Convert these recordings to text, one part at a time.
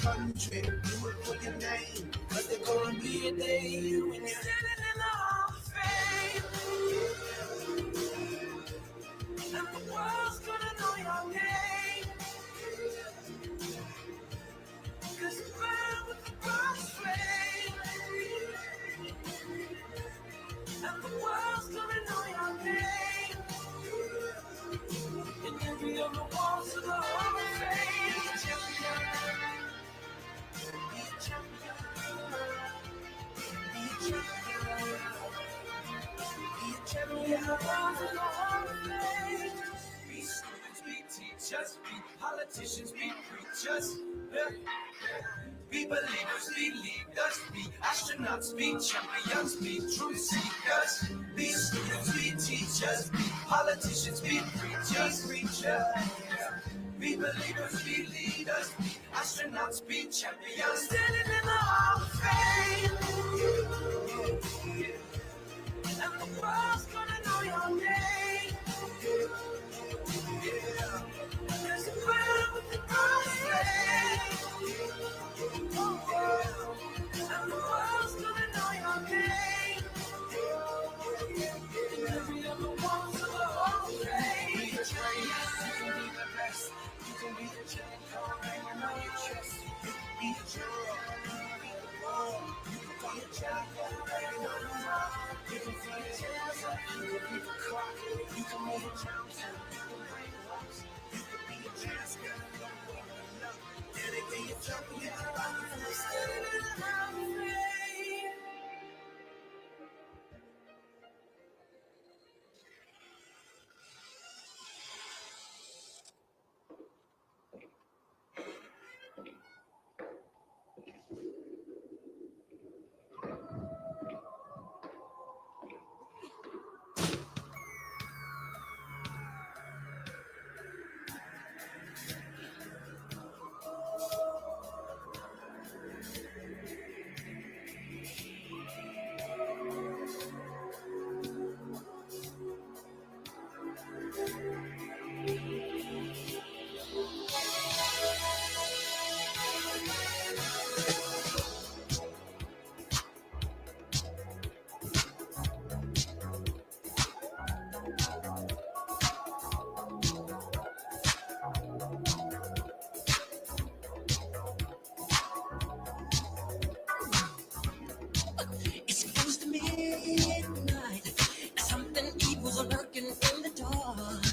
100, do it for your name. Cause there's gonna be a day when you're standing in the Hall of Fame. And the world's gonna know your name. Cause you burn with the God's flame. And the world's gonna know your name. And every other walls of the Hall of Fame. Be a champion. Be a champion. Be a champion. Be a champion. Walls of the Hall of Fame. Be students, be teachers, be politicians, be preachers. Be believers, be leaders, be astronauts, be champions, be truth seekers. Be students, be teachers, be politicians, be preachers, Be believers, be leaders, be astronauts, be champions. Standing in the Hall of Fame. And the world's gonna know your name. There's a burn with the God's flame. And the world's gonna know your name. And every other walls of the Hall of Fame. Be a trainer, you can be the best. You can be the chain car hanging on your chest. You can be a juror, you can be the wall. You can be a jacket hanging on the wall. You can be a tears up, you can be the clock. You can move a mountain, you can bring rocks. You can be a jazz girl, and it be a champion. Standing in the Hall of Fame. It's close to midnight. Something evil's lurking in the dark.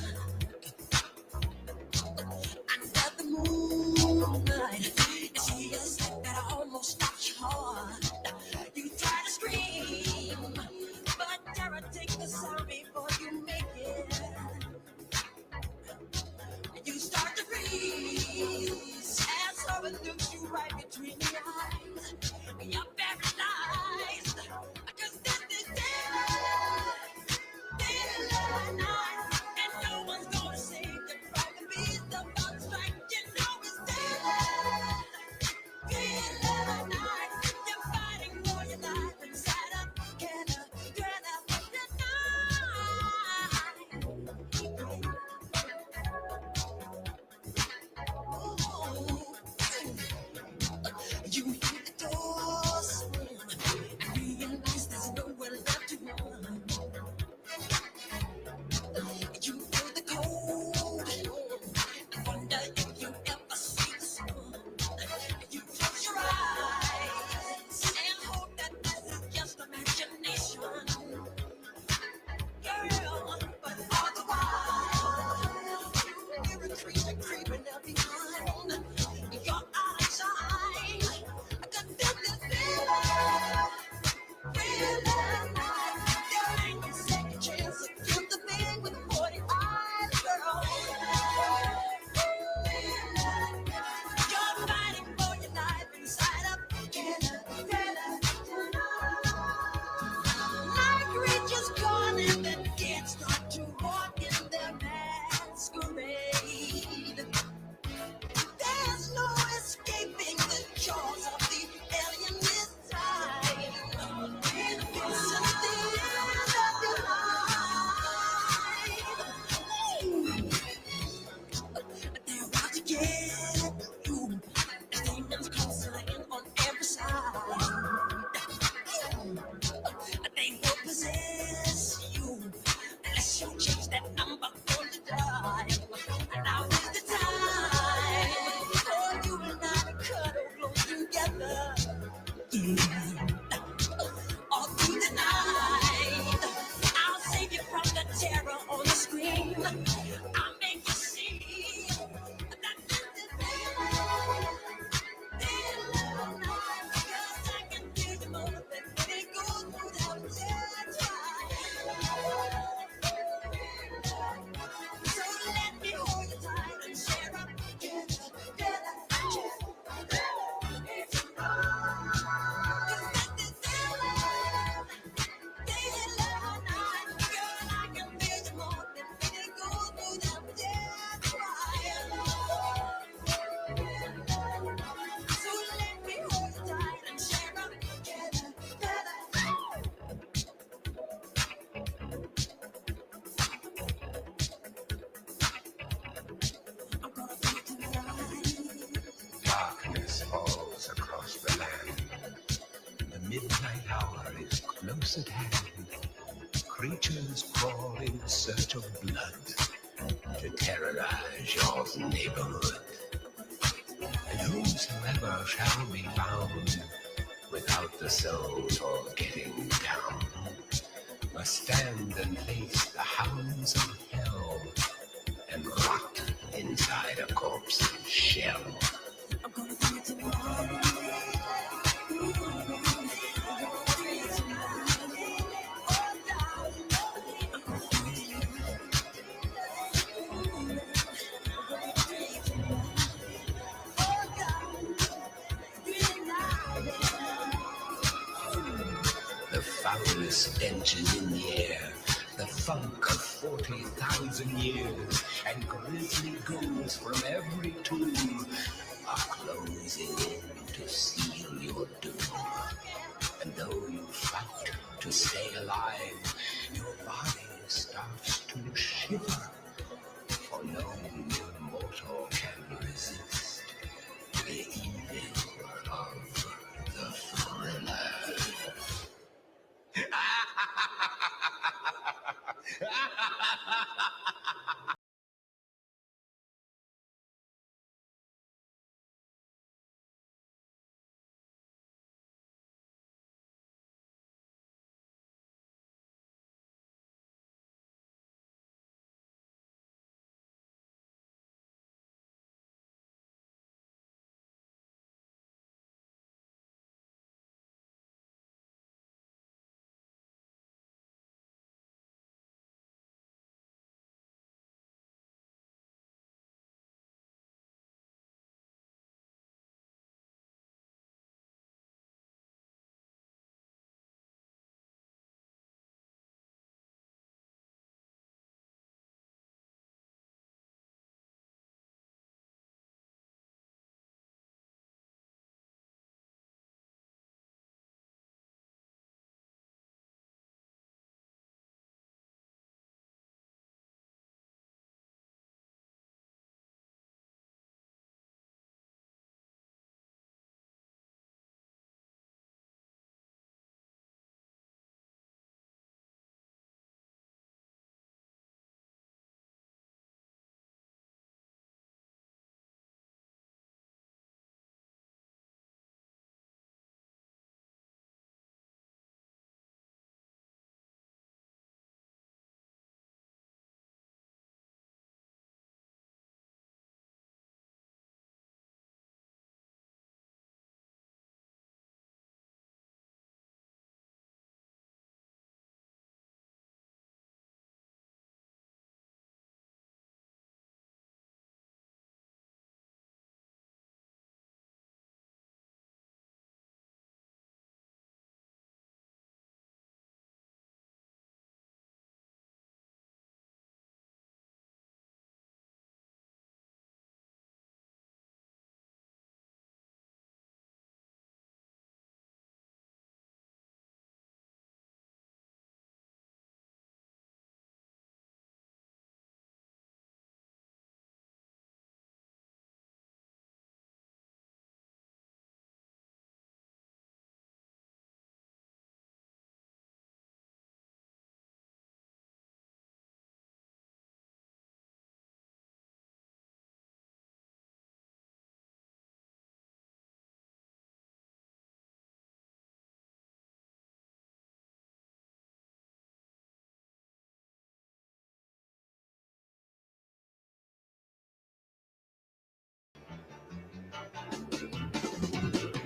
Under the moonlight, you see a sight that almost stops your heart. You try to scream, but terror takes the sound before you make it. You start to freeze as someone looks you right between the eyes. You're paralyzed, because this is daylight night, and no one's gonna save you from the beast about to strike. You know it's daylight night. You're fighting for your life inside a killer of the night. You hear close at hand, creatures crawl in search of blood to terrorize your neighborhood. And whosoever shall be found without the soul for getting down must stand and face the hounds of hell and rot inside a corpse's shell. I'm gonna do it tomorrow. The foulest stench in the air, the funk of 40,000 years, and grisly ghouls from every tomb are closing in to seal your doom. And though you fight to stay alive, your body starts to shiver, for no mortal can resist the evil of the thriller.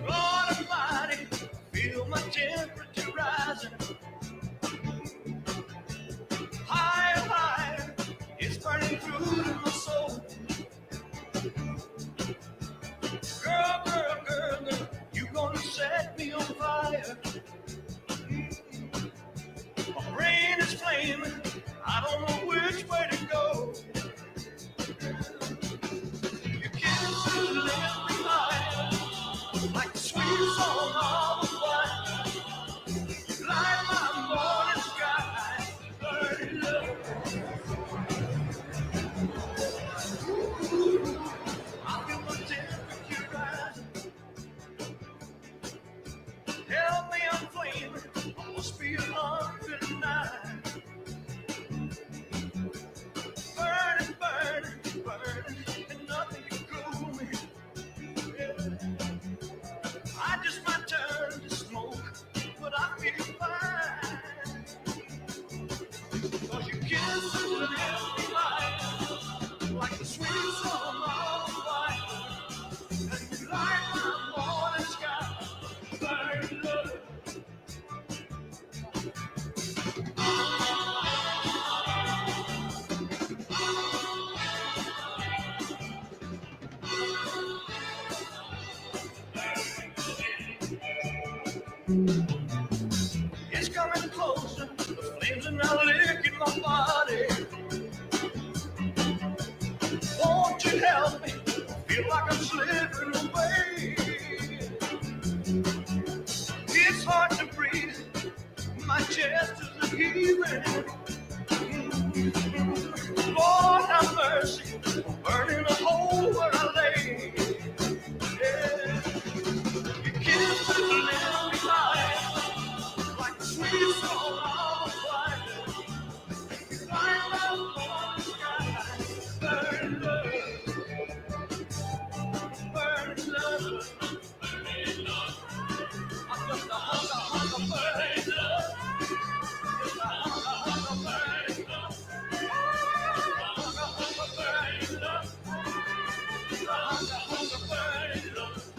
Lord Almighty, feel my temperature rising. Higher, higher, it's burning through to my soul. Girl, girl, girl, girl, you gonna set me on fire. My brain is flaming, I don't know which way to go. Your kisses left me high, like the sweet song of a choir. You light my morning sky, burning love. I feel my temperature rising. Help me, I'm flaming, I must be a It's coming closer, the flames are now licking my body. Won't you help me? Feel like I'm slipping away. It's hard to breathe, my chest is heaving. Lord have mercy, burning a hole where I lay. Yeah. Your kisses live behind like a sweet song on the fire. Light up on the sky, burn love, burn love. I'm just a hunger, burn love. Just a hunger, burn love. Hunger, burn love. Hunger, burn love.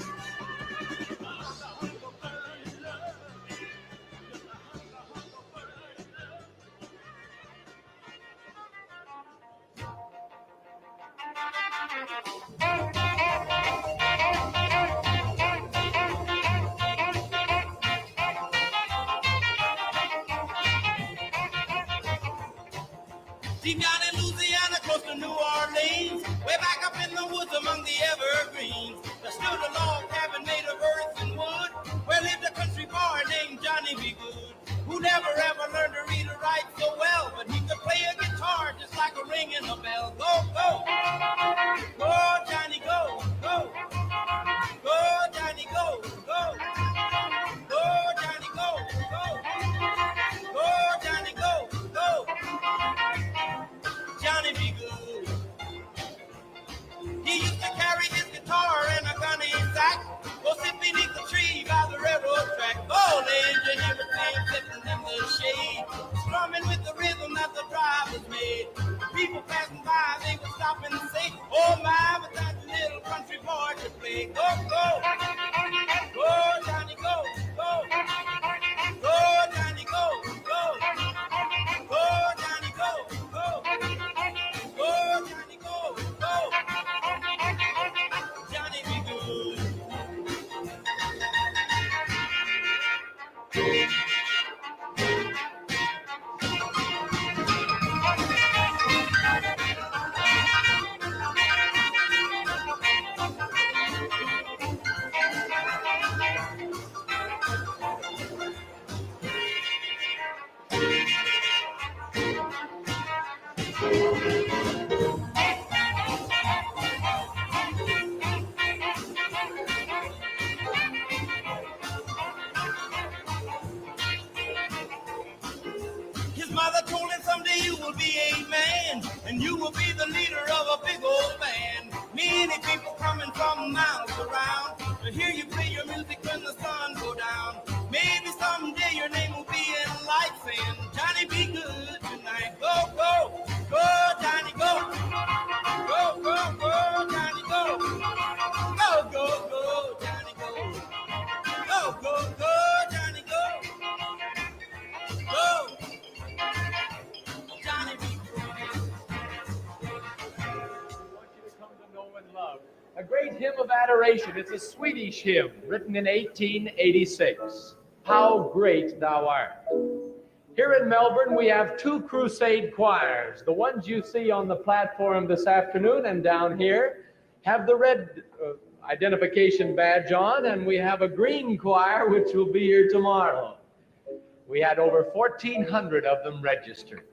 Deep down in Louisiana, close to New Orleans, way back up in the woods among the evergreens, there stood a log cabin made of earth and wood, where lived a country boy named Johnny B. Good, who never ever learned to read or write so well, but he could play a guitar just like a ringing a bell. Go, go, go, Johnny, go, go, go, Johnny, go, go, go, Johnny, go, go, go, Johnny, go, go. Johnny be good. He used to carry his guitar and a gunny sack, go sit beneath the tree by the railroad track. All age and everything sitting in the shade, strumming with the rhythm that the drivers made. People passing by, they would stop and say, oh my, but that little country boy could play. Go, go, go, Johnny, go, go, go, Johnny, go, go, go, Johnny, go, go. Go, Johnny, go, go. Johnny be good. His mother told him someday you will be a man, and you will be the leader of a big old band. Many people coming from miles around to hear you play your music when the sun go down. Maybe someday your name will be in lights and Johnny be good tonight. Go, go, go, Johnny, go. Go, go, go, Johnny, go. Go, go, go, Johnny, go. Go, go, go, Johnny, go. Go. Johnny be good. I want you to come to know and love a great hymn of adoration. It's a Swedish hymn written in 1886. How Great Thou Art. Here in Melbourne, we have two crusade choirs. The ones you see on the platform this afternoon and down here have the red identification badge on, and we have a green choir which will be here tomorrow. We had over 1,400 of them registered.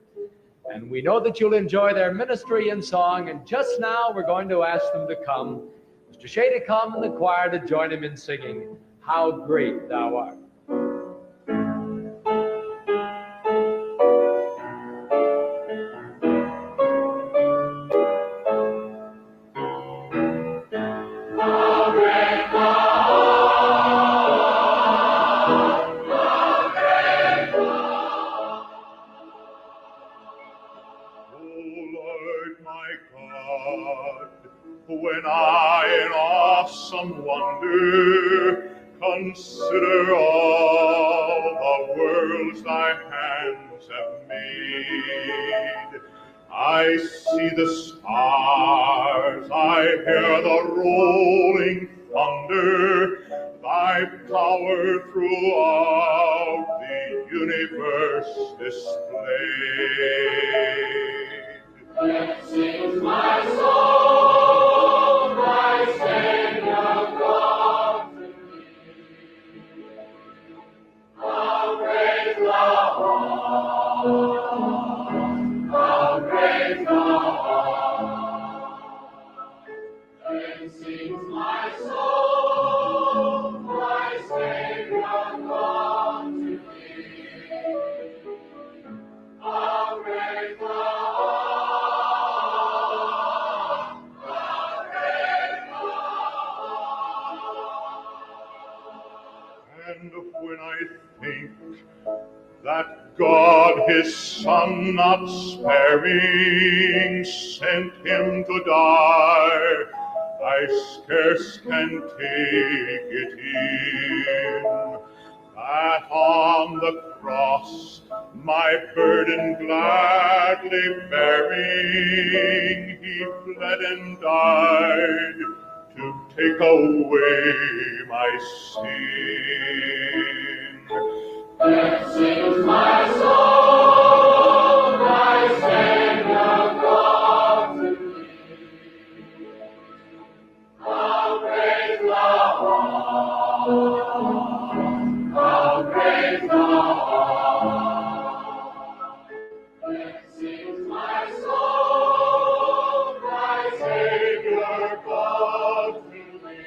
And we know that you'll enjoy their ministry and song, and just now we're going to ask them to come. Mr. Shea to come and the choir to join him in singing, How Great Thou Art. When I in awesome wonder consider all the worlds thy hands have made, I see the stars, I hear the rolling wonder, thy power throughout the universe displayed. Then sings my soul, my Savior God to me. How great thou art, how great thou art. Then sings my soul, my Savior God to me. How great thou art, how great thou art. And when I think that God his Son not sparing sent him to die, I scarce can take it in, that on the cross my burden gladly bearing, he bled and died to take away my sin. Then sings my soul, my Savior God to me. How great thou art, how great thou art. Then sings my soul, my Savior God to me.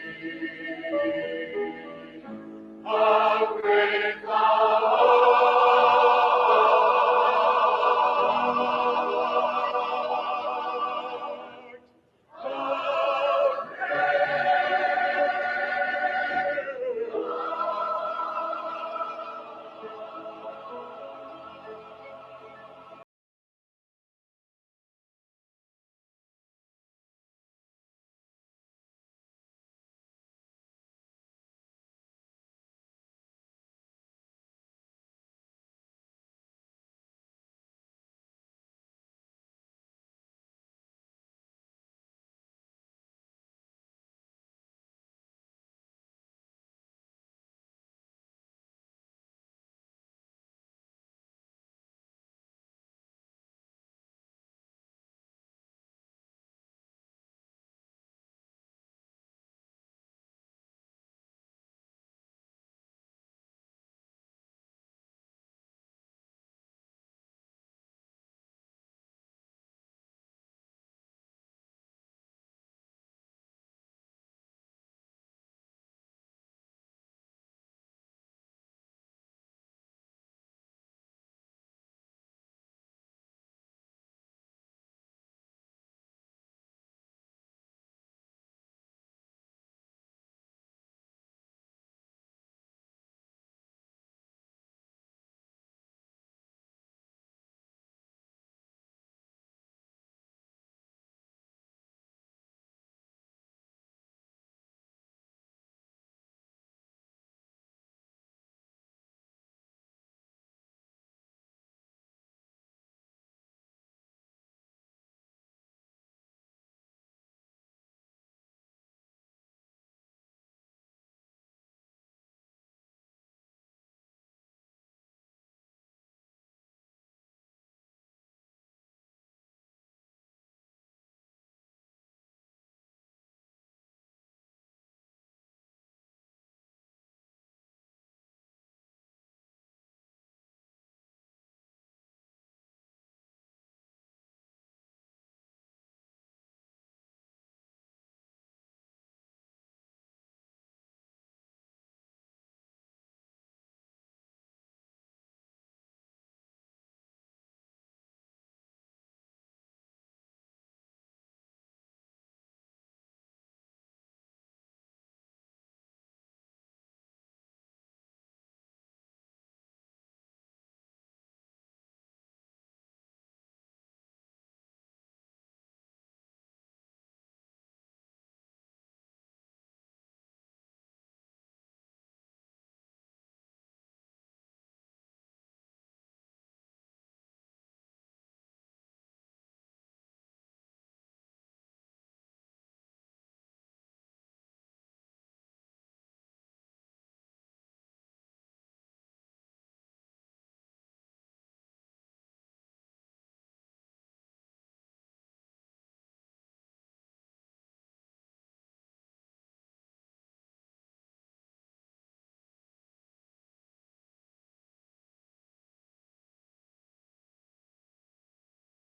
How great thou art.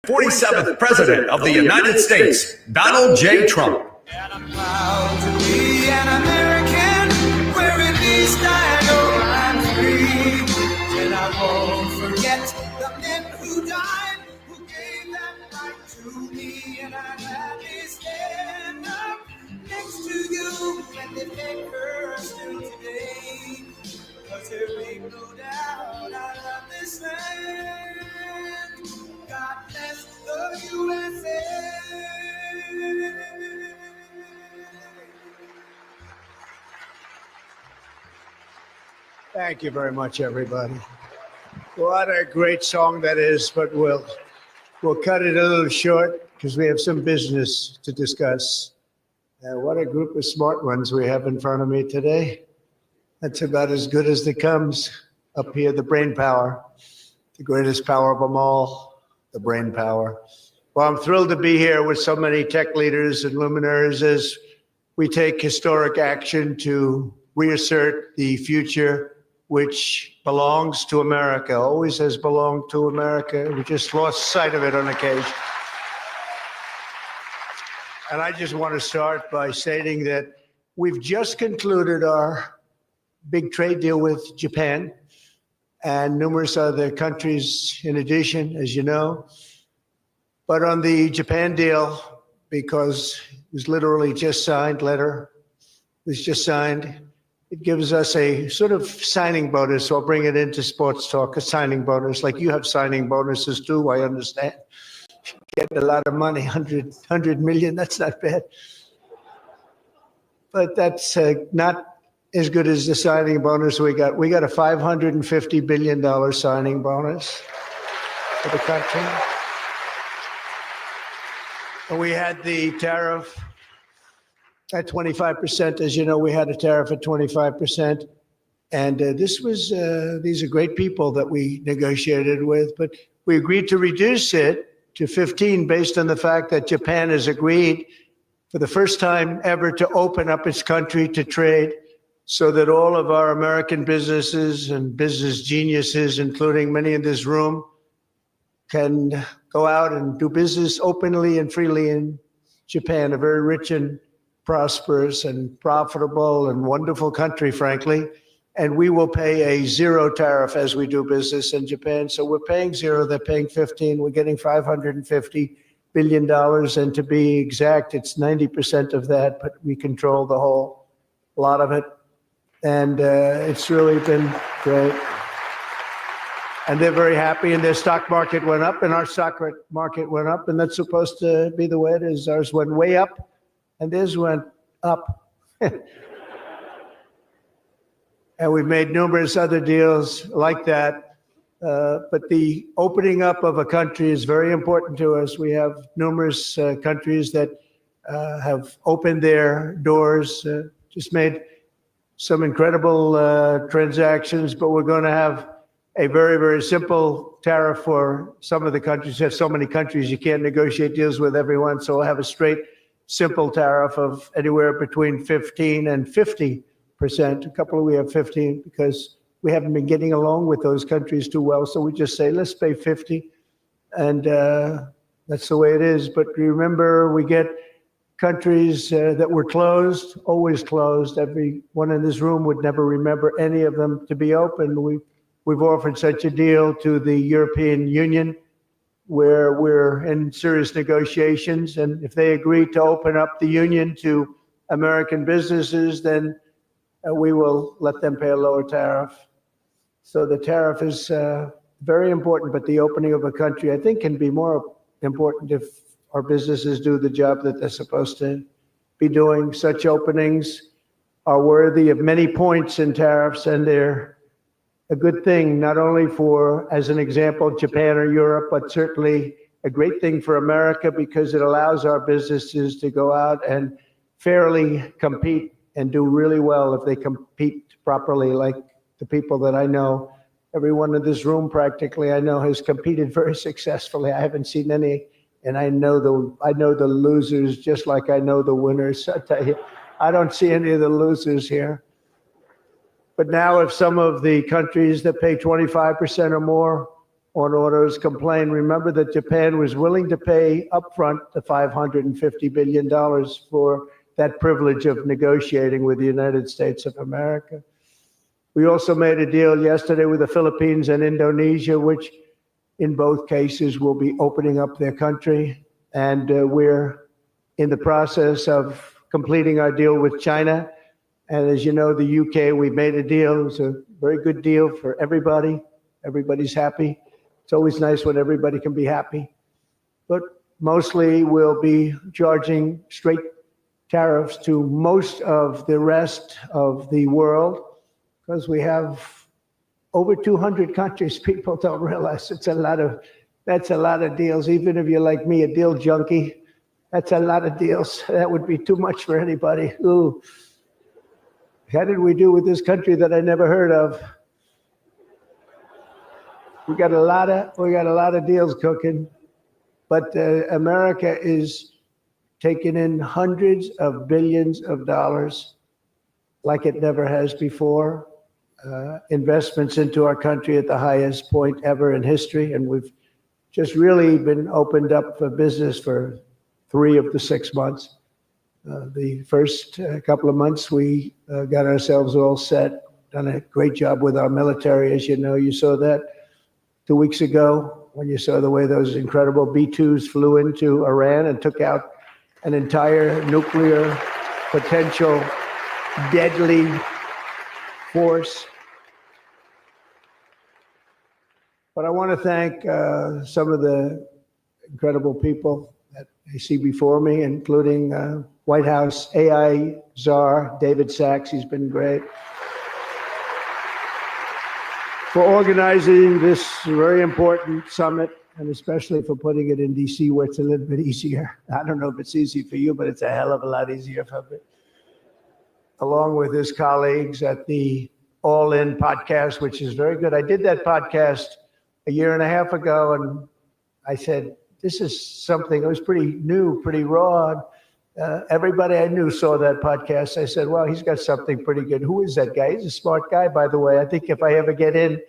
47th President of the United States, Donald J. Trump. And I'm proud to be an American, where at least I know I'm free. And I won't forget the men who died, who gave that right to me. And I'm happy stand up next to you and defend her still today. Cause there ain't no doubt I love this land. God bless the USA. Thank you very much, everybody. What a great song that is, but we'll cut it a little short because we have some business to discuss. What a group of smart ones we have in front of me today. That's about as good as it comes up here, the brain power, the greatest power of them all, the brain power. Well, I'm thrilled to be here with so many tech leaders and luminaries as we take historic action to reassert the future which belongs to America, always has belonged to America. We just lost sight of it on occasion. And I just want to start by stating that we've just concluded our big trade deal with Japan and numerous other countries in addition, as you know. But on the Japan deal, because it was literally just signed, letter was just signed, it gives us a sort of signing bonus. So I'll bring it into sports talk, a signing bonus. Like you have signing bonuses too, I understand. Getting a lot of money, 100 million, that's not bad. But that's not as good as the signing bonus we got. We got a $550 billion signing bonus for the country. And we had the tariff at 25%. As you know, we had a tariff at 25%. And these are great people that we negotiated with, but we agreed to reduce it to 15 based on the fact that Japan has agreed for the first time ever to open up its country to trade so that all of our American businesses and business geniuses, including many in this room, can go out and do business openly and freely in Japan, a very rich and prosperous and profitable and wonderful country, frankly. And we will pay a zero tariff as we do business in Japan. So we're paying zero, they're paying 15. We're getting $550 billion. And to be exact, it's 90% of that, but we control the whole lot of it. And it's really been great. And they're very happy, and their stock market went up, and our stock market went up, and that's supposed to be the way it is. Ours went way up, and theirs went up. And we've made numerous other deals like that. But the opening up of a country is very important to us. We have numerous countries that have opened their doors, just made some incredible transactions, but we're going to have a very, very simple tariff for some of the countries. You have so many countries, you can't negotiate deals with everyone. So we'll have a straight, simple tariff of anywhere between 15 and 50%. A couple we have 15 because we haven't been getting along with those countries too well. So we just say, let's pay 50. And that's the way it is. But remember, we get countries that were closed, always closed. Everyone in this room would never remember any of them to be open. We've offered such a deal to the European Union where we're in serious negotiations. And if they agree to open up the union to American businesses, then we will let them pay a lower tariff. So the tariff is very important, but the opening of a country, I think, can be more important if our businesses do the job that they're supposed to be doing. Such openings are worthy of many points in tariffs, and they're a good thing, not only for, as an example, Japan or Europe, but certainly a great thing for America because it allows our businesses to go out and fairly compete and do really well if they compete properly, like the people that I know. Everyone in this room practically I know has competed very successfully. I haven't seen any, and I know the losers just like I know the winners. I tell you, I don't see any of the losers here. But now if some of the countries that pay 25% or more on autos complain. Remember that Japan was willing to pay upfront the $550 billion for that privilege of negotiating with the United States of America. We also made a deal yesterday with the Philippines and Indonesia, which in both cases will be opening up their country. And we're in the process of completing our deal with China. And as you know, the UK, we made a deal. It was a very good deal for everybody. Everybody's happy. It's always nice when everybody can be happy. But mostly we'll be charging straight tariffs to most of the rest of the world because we have over 200 countries. People don't realize that's a lot of deals. Even if you're like me, a deal junkie, that's a lot of deals. That would be too much for anybody. Ooh. How did we do with this country that I never heard of? We got a lot of deals cooking, but America is taking in hundreds of billions of dollars like it never has before. Investments into our country at the highest point ever in history, and we've just really been opened up for business for 3 of the 6 months. The first couple of months, we got ourselves all set, done a great job with our military. As you know, you saw that 2 weeks ago when you saw the way those incredible B-2s flew into Iran and took out an entire nuclear potential deadly force. But I want to thank some of the incredible people that I see before me, including White House AI czar David Sachs. He's been great for organizing this very important summit, and especially for putting it in DC, where it's a little bit easier. I don't know if it's easy for you, but it's a hell of a lot easier for me. Along with his colleagues at the All In podcast, which is very good. I did that podcast a year and a half ago, and I said, this is something that was pretty new, pretty raw. Everybody I knew saw that podcast. I said, well, he's got something pretty good. Who is that guy? He's a smart guy, by the way. I think if I ever get in,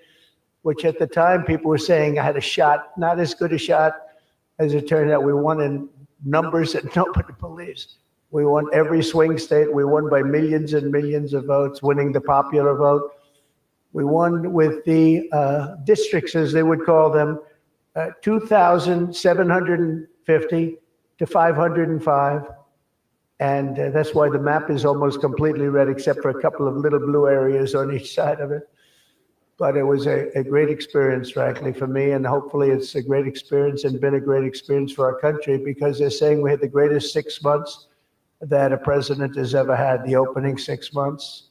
which at the time people were saying I had a shot, not as good a shot as it turned out. We won in numbers that nobody believes. We won every swing state. We won by millions and millions of votes, winning the popular vote. We won with the districts, as they would call them, 2,750 to 505. And that's why the map is almost completely red, except for a couple of little blue areas on each side of it. But it was a great experience, frankly, for me. And hopefully it's a great experience and been a great experience for our country, because they're saying we had the greatest 6 months that a president has ever had, the opening 6 months.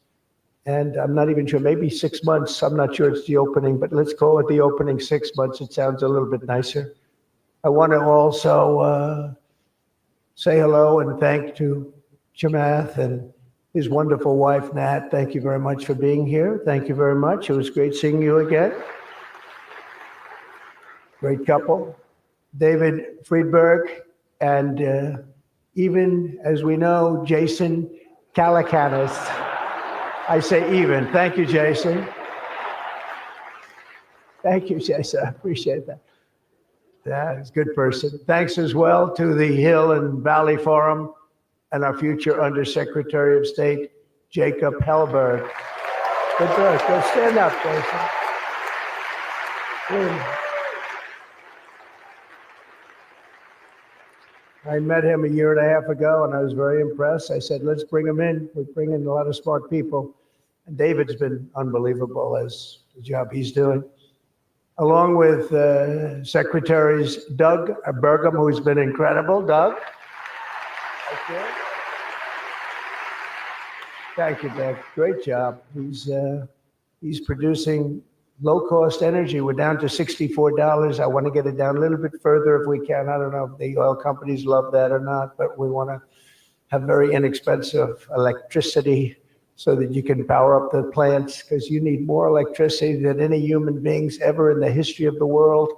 And I'm not even sure, maybe 6 months. I'm not sure it's the opening, but let's call it the opening 6 months. It sounds a little bit nicer. I want to also say hello and thank to Chamath and his wonderful wife, Nat. Thank you very much for being here. Thank you very much. It was great seeing you again. Great couple. David Friedberg, and even, as we know, Jason Calacanis. I say even. Thank you, Jason. Thank you, Jason. I appreciate that. Yeah, he's a good person. Thanks as well to the Hill and Valley Forum and our future Undersecretary of State, Jacob Hellberg. Good work. Go stand up, Jason. I met him a year and a half ago, and I was very impressed. I said, let's bring him in. We bring in a lot of smart people. And David's been unbelievable as the job he's doing. Along with Secretaries Doug Burgum, who's been incredible. Doug? Thank you. Thank you, Doug. Great job. He's producing low-cost energy. We're down to $64. I want to get it down a little bit further if we can. I don't know if the oil companies love that or not, but we want to have very inexpensive electricity so that you can power up the plants, because you need more electricity than any human beings ever in the history of the world.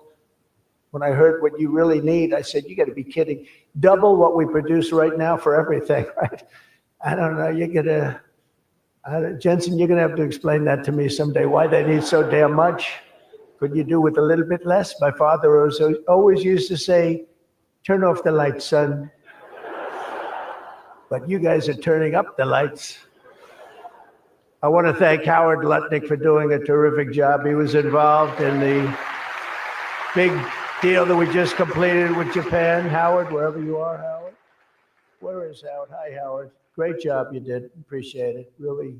When I heard what you really need, I said, you got to be kidding. Double what we produce right now for everything, right? I don't know. Jensen, you're going to have to explain that to me someday, why they need so damn much. Could you do with a little bit less? My father always used to say, turn off the lights, son. But you guys are turning up the lights. I want to thank Howard Lutnick for doing a terrific job. He was involved in the big deal that we just completed with Japan. Howard, wherever you are, Howard. Where is Howard? Hi, Howard. Great job you did. Appreciate it. Really,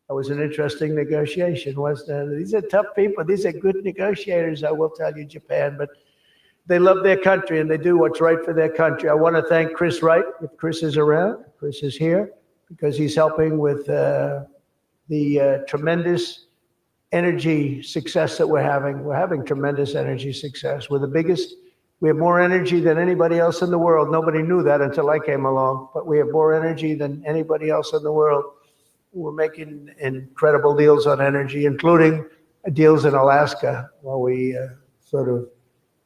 that was an interesting negotiation, wasn't it? These are tough people. These are good negotiators, I will tell you, Japan. But they love their country and they do what's right for their country. I want to thank Chris Wright, if Chris is around. Chris is here because he's helping with the tremendous energy success that we're having. We're having tremendous energy success. We're the biggest. We have more energy than anybody else in the world. Nobody knew that until I came along, but we have more energy than anybody else in the world. We're making incredible deals on energy, including deals in Alaska. Well, we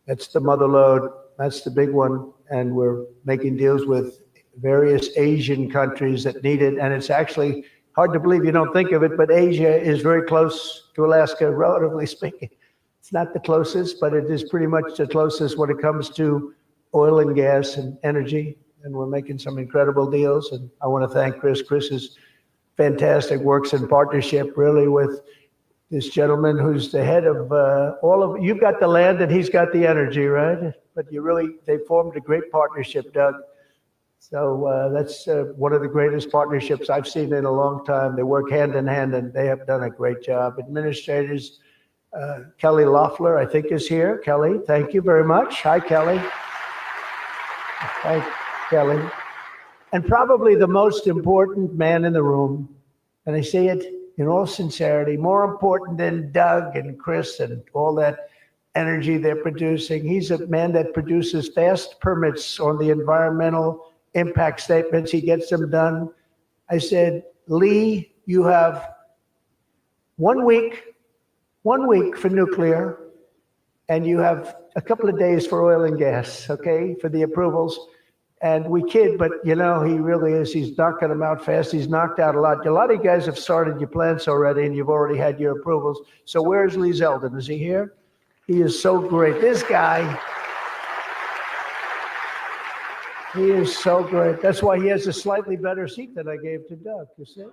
that's the mother lode. That's the big one. And we're making deals with various Asian countries that need it. And it's actually hard to believe, you don't think of it, but Asia is very close to Alaska, relatively speaking. It's not the closest, but it is pretty much the closest when it comes to oil and gas and energy. And we're making some incredible deals. And I want to thank Chris. Chris is fantastic, works in partnership really with this gentleman who's the head of all of, you've got the land and he's got the energy, right? But they formed a great partnership, Doug. So that's one of the greatest partnerships I've seen in a long time. They work hand in hand and they have done a great job. Administrators, Kelly Loeffler, I think, is here. Kelly, thank you very much. Hi, Kelly. Hi, Kelly. And probably the most important man in the room, and I say it in all sincerity, more important than Doug and Chris and all that energy they're producing. He's a man that produces fast permits on the environmental impact statements. He gets them done. I said, Lee, you have 1 week for nuclear, and you have a couple of days for oil and gas, okay, for the approvals. And we kid, but he really is. He's knocking them out fast. He's knocked out a lot. A lot of you guys have started your plants already, and you've already had your approvals. So where's Lee Zeldin? Is he here? He is so great. This guy, he is so great. That's why he has a slightly better seat than I gave to Doug, you see?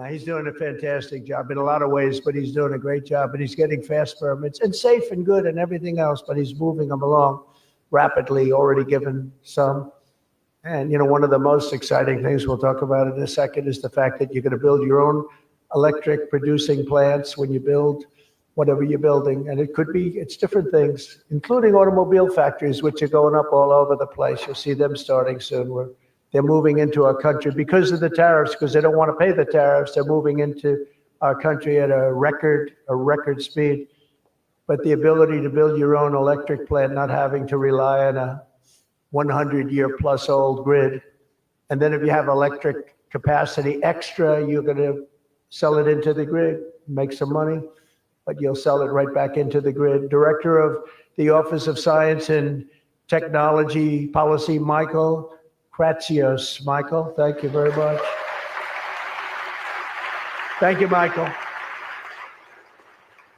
He's doing a fantastic job in a lot of ways, but he's doing a great job, and he's getting fast permits and safe and good and everything else, but he's moving them along rapidly, already given some. And, one of the most exciting things we'll talk about in a second is the fact that you're going to build your own electric producing plants when you build whatever you're building. And it's different things, including automobile factories, which are going up all over the place. You'll see them starting soon. They're moving into our country because of the tariffs, because they don't want to pay the tariffs. They're moving into our country at a record speed. But the ability to build your own electric plant, not having to rely on a 100-year-plus old grid. And then if you have electric capacity extra, you're going to sell it into the grid, make some money, but you'll sell it right back into the grid. Director of the Office of Science and Technology Policy, Michael Kratsios. Michael, thank you very much. Thank you, Michael.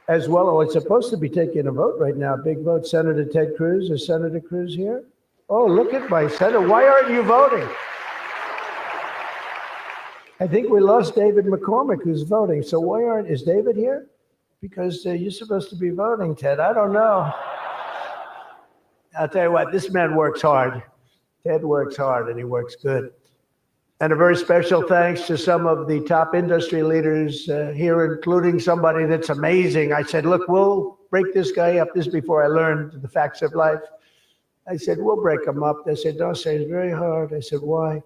As well, it's supposed to be taking a vote right now. Big vote, Senator Ted Cruz. Is Senator Cruz here? Oh, look at my senator. Why aren't you voting? I think we lost David McCormick, who's voting. So is David here? Because you're supposed to be voting, Ted. I don't know. I'll tell you what, this man works hard. Ted works hard and he works good. And a very special thanks to some of the top industry leaders here, including somebody that's amazing. I said, look, we'll break this guy up. This is before I learned the facts of life. I said, we'll break him up. They said, don't say it's very hard. I said, why?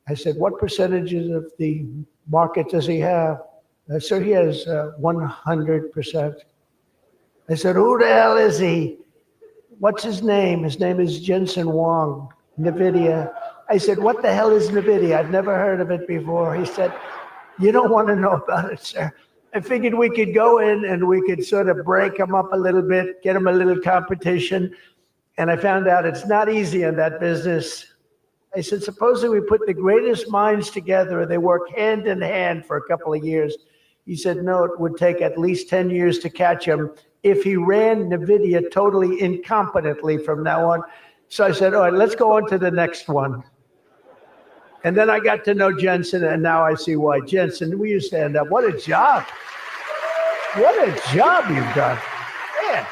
I said, what percentages of the market does he have? So he has 100%. I said, who the hell is he? What's his name? His name is Jensen Huang, NVIDIA. I said, what the hell is NVIDIA? I've never heard of it before. He said, you don't want to know about it, sir. I figured we could go in and we could sort of break them up a little bit, get them a little competition. And I found out it's not easy in that business. I said, supposing we put the greatest minds together and they work hand in hand for a couple of years. He said, no, it would take at least 10 years to catch him if he ran NVIDIA totally incompetently from now on. So I said, all right, let's go on to the next one. And then I got to know Jensen, and now I see why. Jensen, will you stand up? What a job. What a job you've done. Man.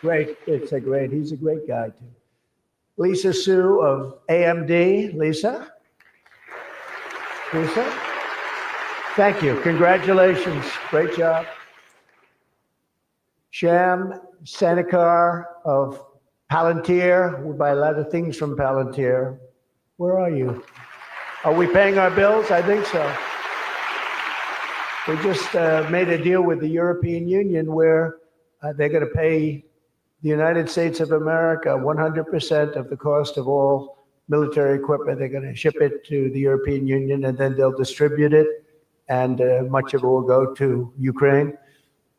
Great. He's a great guy, too. Lisa Sue of AMD. Lisa? Thank you. Congratulations. Great job. Sham Sanikar of Palantir. We buy a lot of things from Palantir. Where are you? Are we paying our bills? I think so. We just made a deal with the European Union where they're going to pay the United States of America 100% of the cost of all military equipment. They're going to ship it to the European Union, and then they'll distribute it, and much of it will go to Ukraine.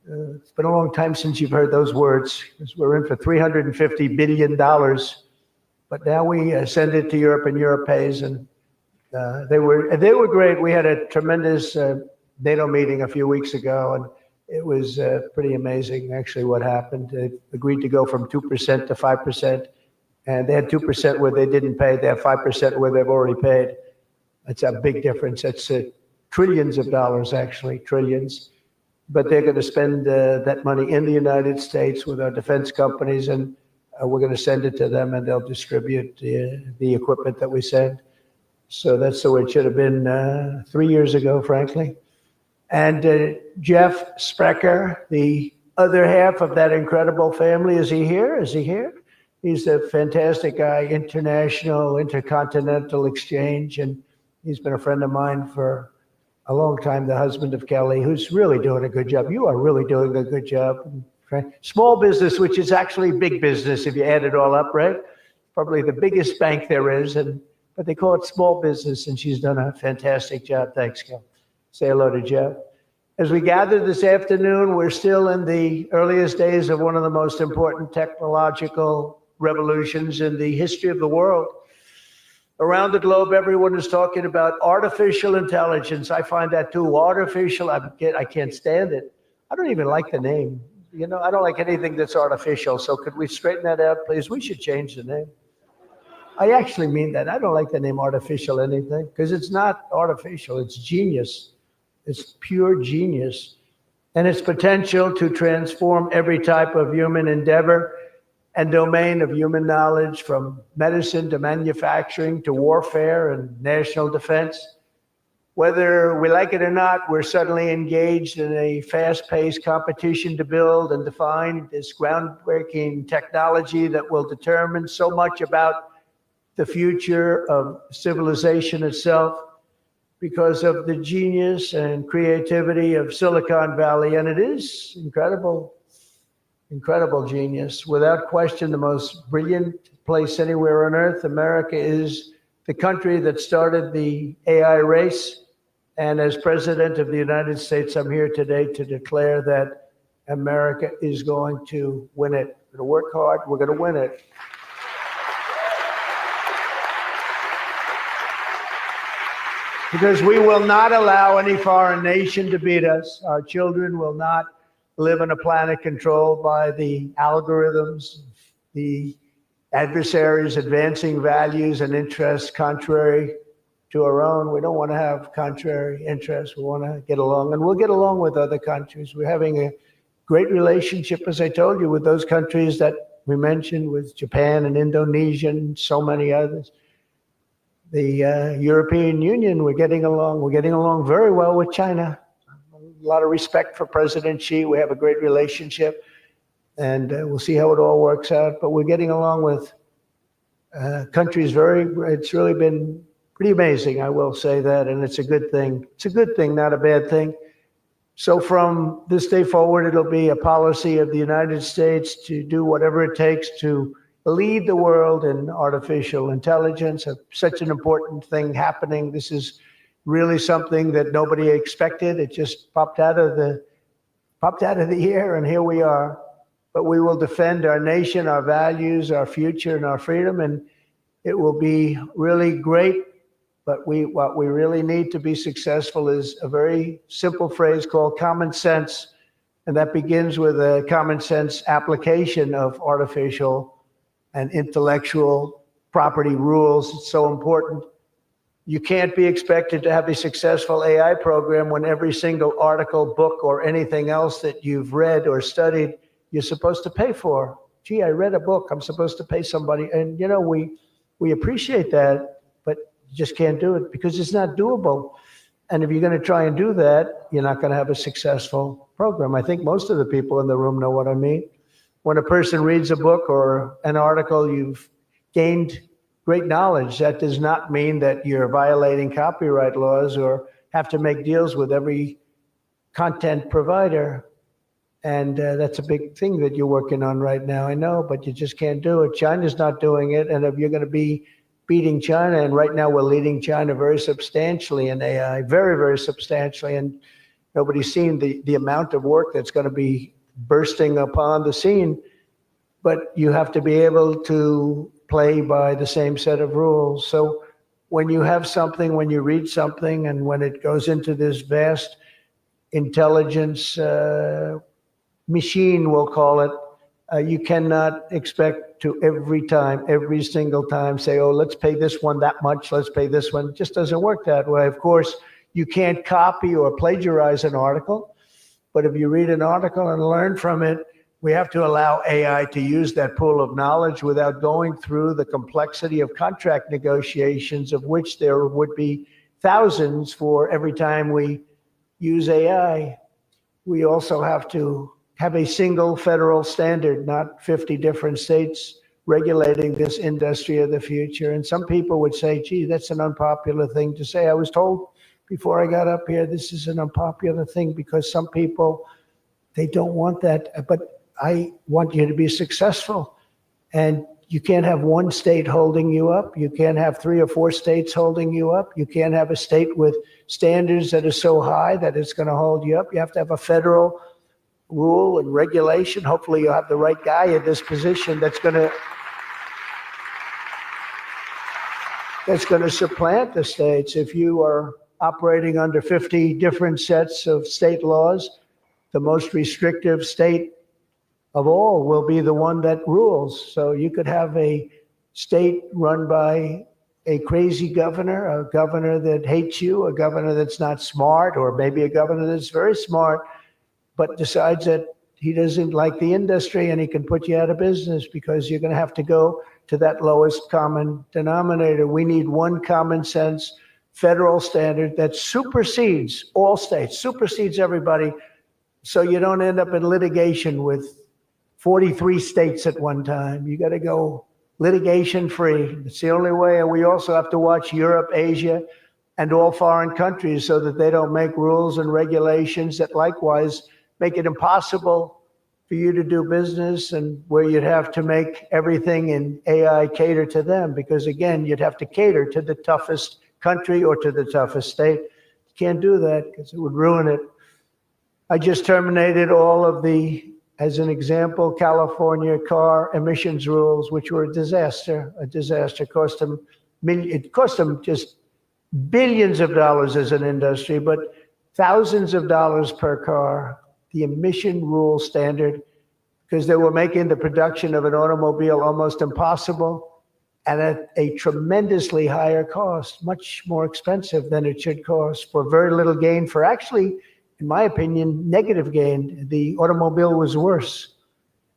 It's been a long time since you've heard those words, because we're in for $350 billion. But now we send it to Europe, and Europe pays, and they were great. We had a tremendous NATO meeting a few weeks ago, and it was pretty amazing, actually, what happened. They agreed to go from 2% to 5%, and they had 2% where they didn't pay. They have 5% where they've already paid. That's a big difference. That's trillions of dollars, actually, trillions. But they're going to spend that money in the United States with our defense companies, and we're going to send it to them, and they'll distribute the equipment that we send. So that's the way it should have been 3 years ago, frankly. And Jeff Sprecher, the other half of that incredible family, is he here? He's a fantastic guy, international, intercontinental exchange, and he's been a friend of mine for a long time, the husband of Kelly, who's really doing a good job. You are really doing a good job. Small business, which is actually big business if you add it all up, right? Probably the biggest bank there is, but they call it small business, and she's done a fantastic job. Thanks, Kel. Say hello to Jeff. As we gather this afternoon, we're still in the earliest days of one of the most important technological revolutions in the history of the world. Around the globe, everyone is talking about artificial intelligence. I find that too. Artificial, I can't stand it. I don't even like the name. You know, I don't like anything that's artificial. So could we straighten that out, please? We should change the name. I actually mean that. I don't like the name artificial anything, because it's not artificial. It's genius. It's pure genius. And its potential to transform every type of human endeavor and domain of human knowledge, from medicine to manufacturing to warfare and national defense. Whether we like it or not, we're suddenly engaged in a fast-paced competition to build and define this groundbreaking technology that will determine so much about the future of civilization itself, because of the genius and creativity of Silicon Valley. And it is incredible genius. Without question, the most brilliant place anywhere on earth. America is the country that started the AI race. And as President of the United States, I'm here today to declare that America is going to win it. We're going to work hard. We're going to win it. Because we will not allow any foreign nation to beat us. Our children will not live on a planet controlled by the algorithms, the adversaries advancing values and interests contrary to our own. We don't want to have contrary interests. We want to get along, and we'll get along with other countries. We're having a great relationship, as I told you, with those countries that we mentioned, with Japan and Indonesia and so many others. The European Union, we're getting along very well with China. A lot of respect for President Xi. We have a great relationship, and we'll see how it all works out. But we're getting along with countries it's really been pretty amazing, I will say that, and it's a good thing. It's a good thing, not a bad thing. So from this day forward, it'll be a policy of the United States to do whatever it takes to lead the world in artificial intelligence. Such an important thing happening. This is really something that nobody expected. It just popped out of the air, and here we are. But we will defend our nation, our values, our future, and our freedom. And it will be really great But what we really need to be successful is a very simple phrase called common sense. And that begins with a common sense application of artificial and intellectual property rules. It's so important. You can't be expected to have a successful AI program when every single article, book, or anything else that you've read or studied, you're supposed to pay for. Gee, I read a book, I'm supposed to pay somebody. And you know, we appreciate that, but you just can't do it because it's not doable. And if you're going to try and do that, you're not going to have a successful program. I think most of the people in the room know what I mean. When a person reads a book or an article, you've gained great knowledge. That does not mean that you're violating copyright laws or have to make deals with every content provider. And that's a big thing that you're working on right now, I know, but you just can't do it. China's not doing it. And if you're going to be beating China, and right now we're leading China very substantially in AI, very, very substantially. And nobody's seen the amount of work that's going to be bursting upon the scene. But you have to be able to play by the same set of rules. So when you have something, when you read something, and when it goes into this vast intelligence machine, we'll call it, you cannot expect to every single time say, oh, let's pay this one that much, let's pay this one. It just doesn't work that way. Of course, you can't copy or plagiarize an article, but if you read an article and learn from it, we have to allow AI to use that pool of knowledge without going through the complexity of contract negotiations, of which there would be thousands for every time we use AI. We also have to have a single federal standard, not 50 different states regulating this industry of the future. And some people would say, gee, that's an unpopular thing to say. I was told before I got up here, this is an unpopular thing because some people, they don't want that. But I want you to be successful. And you can't have one state holding you up. You can't have 3 or 4 states holding you up. You can't have a state with standards that are so high that it's going to hold you up. You have to have a federal rule and regulation. Hopefully you'll have the right guy in this position that's going to supplant the states. If you are operating under 50 different sets of state laws, the most restrictive state of all will be the one that rules. So you could have a state run by a crazy governor, a governor that hates you, a governor that's not smart, or maybe a governor that's very smart, but decides that he doesn't like the industry and he can put you out of business because you're going to have to go to that lowest common denominator. We need one common sense federal standard that supersedes all states, supersedes everybody, so you don't end up in litigation with 43 states at one time. You got to go litigation free. It's the only way. And we also have to watch Europe, Asia, and all foreign countries so that they don't make rules and regulations that likewise make it impossible for you to do business, and where you'd have to make everything in AI cater to them, because again, you'd have to cater to the toughest country or to the toughest state. You can't do that because it would ruin it. I just terminated all of the, as an example, California car emissions rules, which were a disaster. It cost them just billions of dollars as an industry, but thousands of dollars per car. The emission rule standard, because they were making the production of an automobile almost impossible and at a tremendously higher cost, much more expensive than it should cost, for very little gain, for actually, in my opinion, negative gain. The automobile was worse.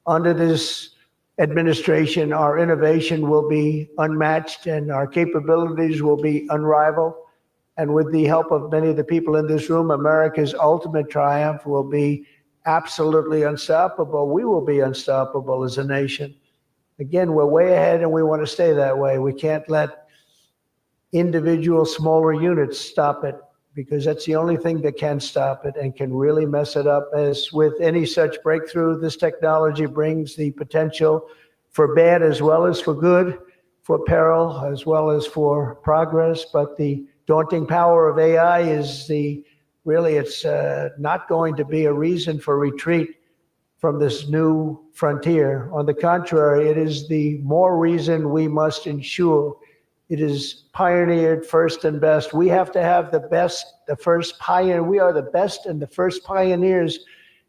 Under this administration, our innovation will be unmatched and our capabilities will be unrivaled. And with the help of many of the people in this room, America's ultimate triumph will be absolutely unstoppable. We will be unstoppable as a nation. Again, we're way ahead and we want to stay that way. We can't let individual smaller units stop it, because that's the only thing that can stop it and can really mess it up. As with any such breakthrough, this technology brings the potential for bad as well as for good, for peril as well as for progress. But the daunting power of AI is it's not going to be a reason for retreat from this new frontier. On the contrary, it is the more reason we must ensure It is pioneered first and best. We have to have the best, the first pioneer. We are the best and the first pioneers,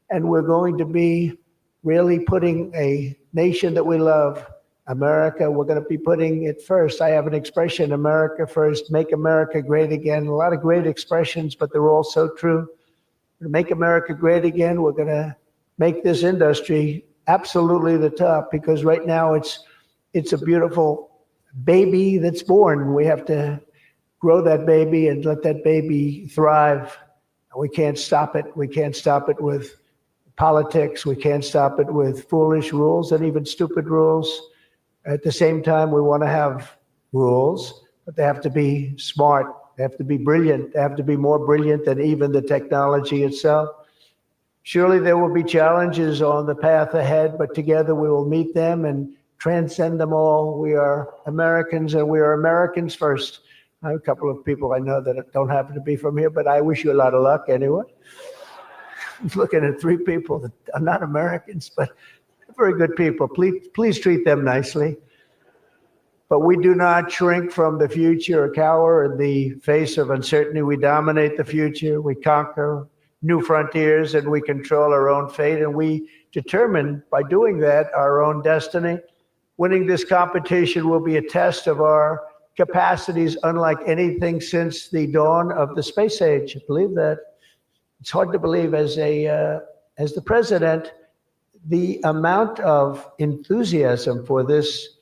and we're going to be really putting a nation that we love, America, we're going to be putting it first. I have an expression, America first, make America great again. A lot of great expressions, but they're all so true. To make America great again, we're going to make this industry absolutely the top, because right now it's a beautiful baby that's born. We have to grow that baby and let that baby thrive. We can't stop it. We can't stop it with politics. We can't stop it with foolish rules and even stupid rules. At the same time, we want to have rules, but they have to be smart. They have to be brilliant. They have to be more brilliant than even the technology itself. Surely there will be challenges on the path ahead, but together we will meet them and transcend them all. We are Americans, and we are Americans first. I have a couple of people I know that don't happen to be from here, but I wish you a lot of luck anyway. I'm looking at 3 people that are not Americans, but very good people. Please treat them nicely. But we do not shrink from the future or cower in the face of uncertainty. We dominate the future. We conquer new frontiers, and we control our own fate. And we determine, by doing that, our own destiny. Winning this competition will be a test of our capacities unlike anything since the dawn of the space age. I believe that. It's hard to believe as the president, the amount of enthusiasm for this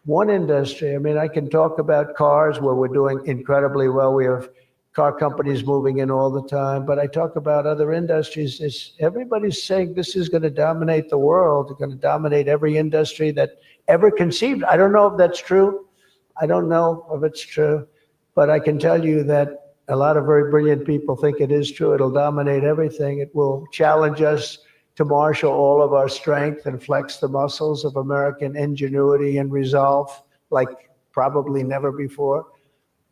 one industry. I mean, I can talk about cars where we're doing incredibly well. We have car companies moving in all the time, but I talk about other industries. Everybody's saying this is going to dominate the world. It's going to dominate every industry that ever conceived. I don't know if that's true. I don't know if it's true, but I can tell you that a lot of very brilliant people think it is true. It'll dominate everything. It will challenge us to marshal all of our strength and flex the muscles of American ingenuity and resolve like probably never before.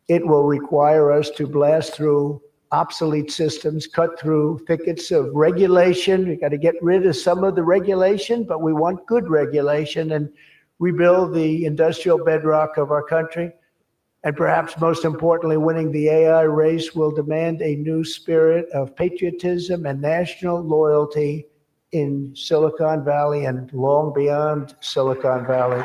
It will require us to blast through obsolete systems, cut through thickets of regulation. We got to get rid of some of the regulation, but we want good regulation and rebuild the industrial bedrock of our country. And perhaps most importantly, winning the AI race will demand a new spirit of patriotism and national loyalty in Silicon Valley and long beyond Silicon Valley.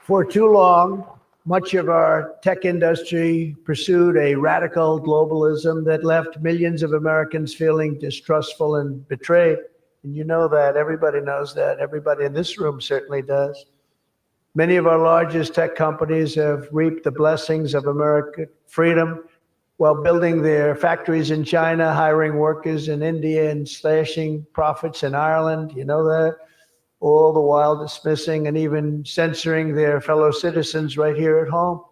For too long, much of our tech industry pursued a radical globalism that left millions of Americans feeling distrustful and betrayed. And you know that. Everybody knows that. Everybody in this room certainly does. Many of our largest tech companies have reaped the blessings of American freedom while building their factories in China, hiring workers in India, and slashing profits in Ireland. You know that? All the while dismissing and even censoring their fellow citizens right here at home.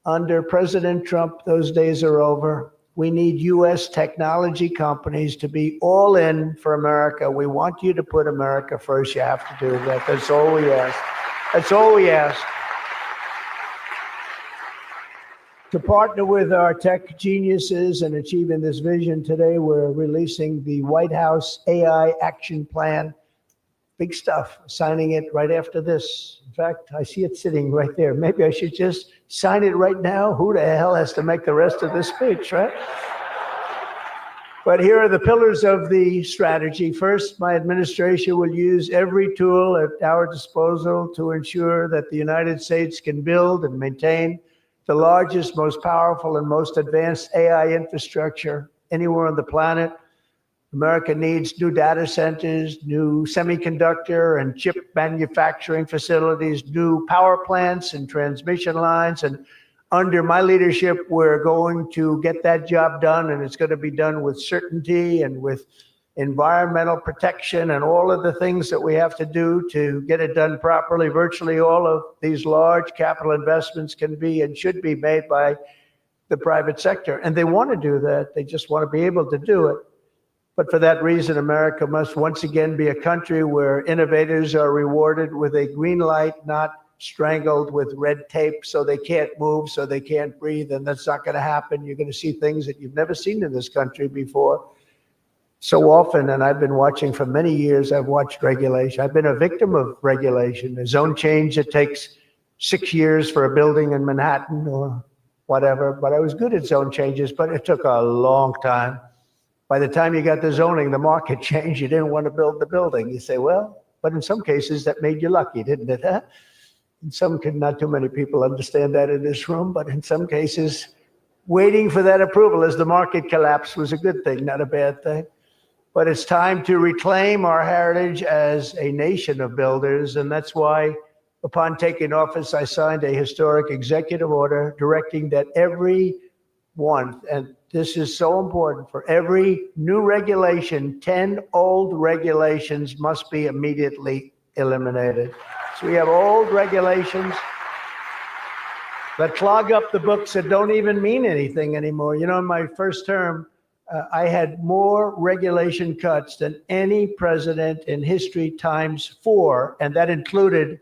Under President Trump, those days are over. We need U.S. technology companies to be all in for America. We want you to put America first. You have to do that. That's all we ask. That's all we ask. To partner with our tech geniuses in achieving this vision today, we're releasing the White House AI Action Plan. Big stuff, signing it right after this. In fact, I see it sitting right there. Maybe I should just sign it right now. Who the hell has to make the rest of this speech, right? But here are the pillars of the strategy. First, my administration will use every tool at our disposal to ensure that the United States can build and maintain the largest, most powerful, and most advanced AI infrastructure anywhere on the planet. America needs new data centers, new semiconductor and chip manufacturing facilities, new power plants and transmission lines. And under my leadership, we're going to get that job done, and it's going to be done with certainty and with environmental protection and all of the things that we have to do to get it done properly. Virtually all of these large capital investments can be and should be made by the private sector. And they want to do that. They just want to be able to do it. But for that reason, America must once again be a country where innovators are rewarded with a green light, not strangled with red tape so they can't move, so they can't breathe. And that's not going to happen. You're going to see things that you've never seen in this country before. so often, and I've been watching for many years, I've watched regulation. I've been a victim of regulation. A zone change that takes 6 years for a building in Manhattan or whatever, but I was good at zone changes, but it took a long time. By the time you got the zoning, the market changed. You didn't want to build the building. You say, well, but in some cases that made you lucky, didn't it? Huh? In some, not too many people understand that in this room, but in some cases, waiting for that approval as the market collapsed was a good thing, not a bad thing. But it's time to reclaim our heritage as a nation of builders. And that's why, upon taking office, I signed a historic executive order directing that everyone, and this is so important, for every new regulation, 10 old regulations must be immediately eliminated. So we have old regulations that clog up the books that don't even mean anything anymore. You know, in my first term, I had more regulation cuts than any president in history ×4, and that included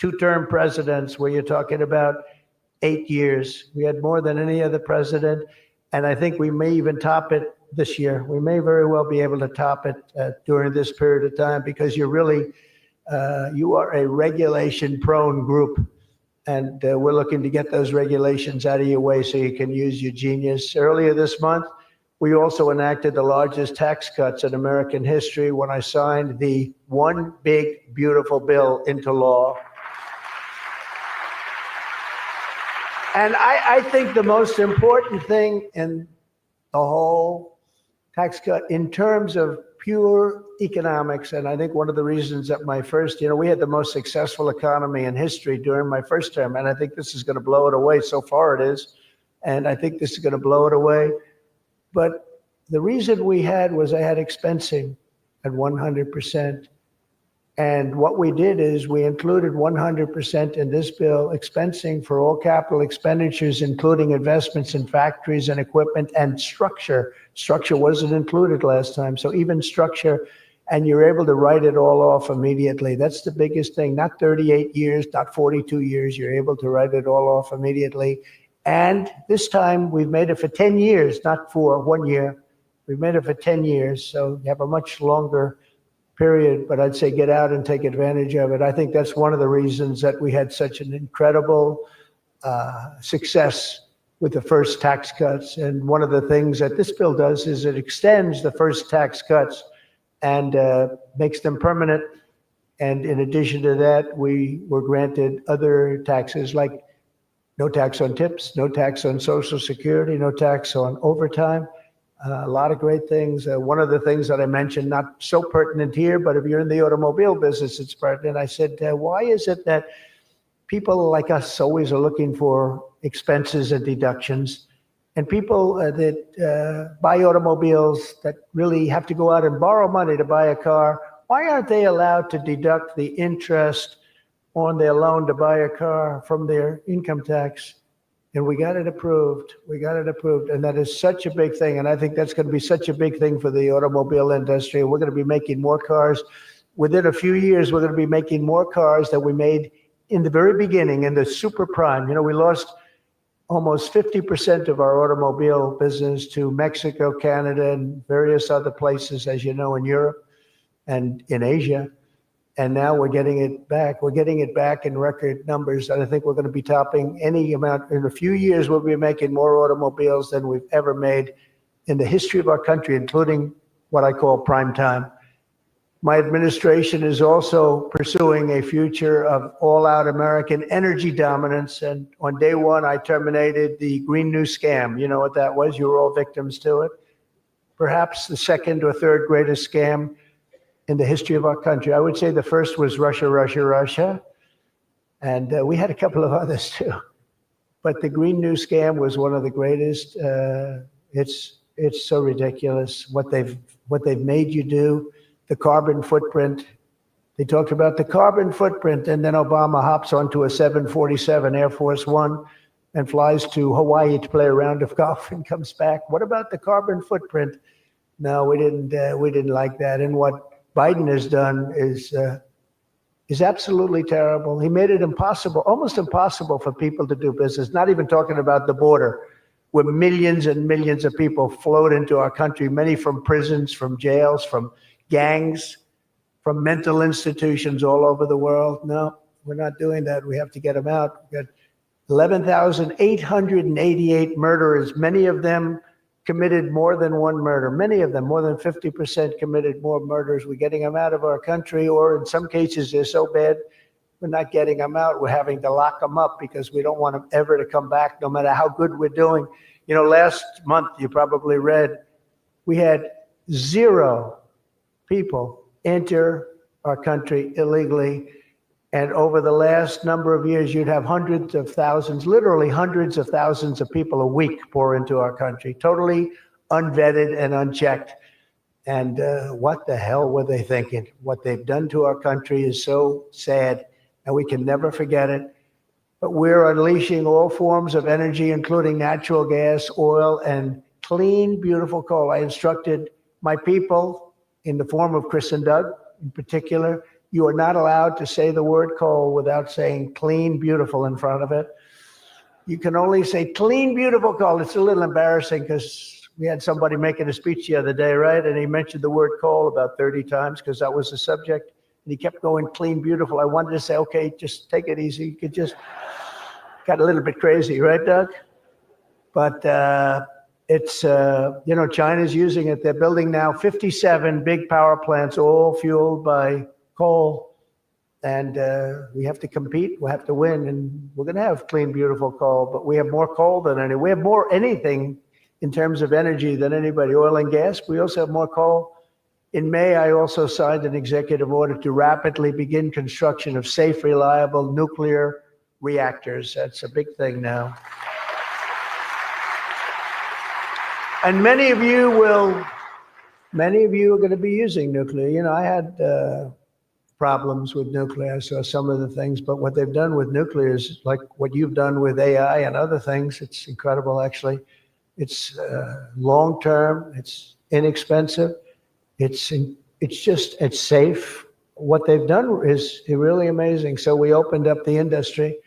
2-term presidents where you're talking about 8 years. We had more than any other president, and I think we may even top it this year. We may very well be able to top it during this period of time, because you're really, you are a regulation-prone group, and we're looking to get those regulations out of your way so you can use your genius. Earlier this month, we also enacted the largest tax cuts in American history when I signed the One Big Beautiful Bill into law. And I think the most important thing in the whole tax cut in terms of pure economics, and I think one of the reasons that my first, we had the most successful economy in history during my first term, and I think this is going to blow it away. So far it is, and I think this is going to blow it away. But the reason we had was I had expensing at 100%. And what we did is we included 100% in this bill, expensing for all capital expenditures, including investments in factories and equipment and structure. Structure wasn't included last time. So even structure, and you're able to write it all off immediately. That's the biggest thing. Not 38 years, not 42 years. You're able to write it all off immediately. And this time we've made it for 10 years, not for 1 year. We've made it for 10 years. So you have a much longer period, but I'd say get out and take advantage of it. I think that's one of the reasons that we had such an incredible success with the first tax cuts. And one of the things that this bill does is it extends the first tax cuts and makes them permanent. And in addition to that, we were granted other taxes like no tax on tips, no tax on Social Security, no tax on overtime. A lot of great things. One of the things that I mentioned, not so pertinent here, but if you're in the automobile business, it's pertinent. I said, why is it that people like us always are looking for expenses and deductions? And people that buy automobiles that really have to go out and borrow money to buy a car, why aren't they allowed to deduct the interest on their loan to buy a car from their income tax? And we got it approved. We got it approved. And that is such a big thing. And I think that's going to be such a big thing for the automobile industry. We're going to be making more cars. Within a few years, we're going to be making more cars than we made in the very beginning, in the super prime. We lost almost 50% of our automobile business to Mexico, Canada, and various other places, as you know, in Europe and in Asia. And now we're getting it back. We're getting it back in record numbers. And I think we're going to be topping any amount. In a few years, we'll be making more automobiles than we've ever made in the history of our country, including what I call prime time. My administration is also pursuing a future of all-out American energy dominance. And on day one, I terminated the Green New Scam. You know what that was? You were all victims to it. Perhaps the second or third greatest scam in the history of our country. I would say the first was Russia, Russia, Russia. And we had a couple of others too. But the Green New Scam was one of the greatest. It's so ridiculous what they've made you do. The carbon footprint. They talked about the carbon footprint, and then Obama hops onto a 747 Air Force One and flies to Hawaii to play a round of golf and comes back. What about the carbon footprint? No, we didn't like that. And what Biden has done is absolutely terrible. He made it impossible, almost impossible for people to do business, not even talking about the border. where millions and millions of people flowed into our country, many from prisons, from jails, from gangs, from mental institutions all over the world. No, we're not doing that. We have to get them out. We've got 11,888 murderers. Many of them committed more than one murder. Many of them, more than 50%, committed more murders. We're getting them out of our country, or in some cases, they're so bad, we're not getting them out. We're having to lock them up because we don't want them ever to come back, no matter how good we're doing. You know, last month, you probably read, we had 0 people enter our country illegally. And over the last number of years, you'd have hundreds of thousands, literally hundreds of thousands of people a week pour into our country, totally unvetted and unchecked. And what the hell were they thinking? What they've done to our country is so sad, and we can never forget it. But we're unleashing all forms of energy, including natural gas, oil, and clean, beautiful coal. I instructed my people, in the form of Chris and Doug in particular, you are not allowed to say the word coal without saying clean, beautiful in front of it. You can only say clean, beautiful coal. It's a little embarrassing because we had somebody making a speech the other day, right? And he mentioned the word coal about 30 times because that was the subject. And he kept going clean, beautiful. I wanted to say, okay, just take it easy. You could just, got a little bit crazy, right, Doug? But it's, you know, China's using it. They're building now 57 big power plants, all fueled by coal. And we have to compete, we have to win, and we're gonna have clean, beautiful coal, but we have more coal than any, we have more anything in terms of energy than anybody, oil and gas. We also have more coal. In May, I also signed an executive order to rapidly begin construction of safe, reliable nuclear reactors. That's a big thing now. And many of you are going to be using nuclear. You know, I had problems with nuclear. I saw some of the things, but what they've done with nuclear is like what you've done with AI and other things. It's incredible, actually. It's long-term, it's inexpensive, it's safe. What they've done is really amazing. So we opened up the industry,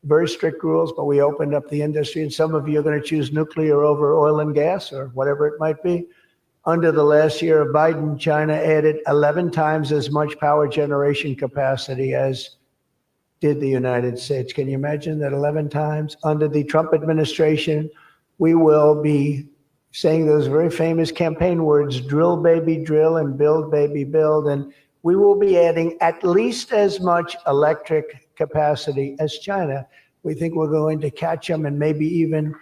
very strict rules, but we opened up the industry, and some of you are going to choose nuclear over oil and gas or whatever it might be. Under the last year of Biden, China added 11 times as much power generation capacity as did the United States. Can you imagine that? 11 times. Under the Trump administration, we will be saying those very famous campaign words, drill, baby, drill, and build, baby, build. And we will be adding at least as much electric capacity as China. We think we're going to catch them and maybe even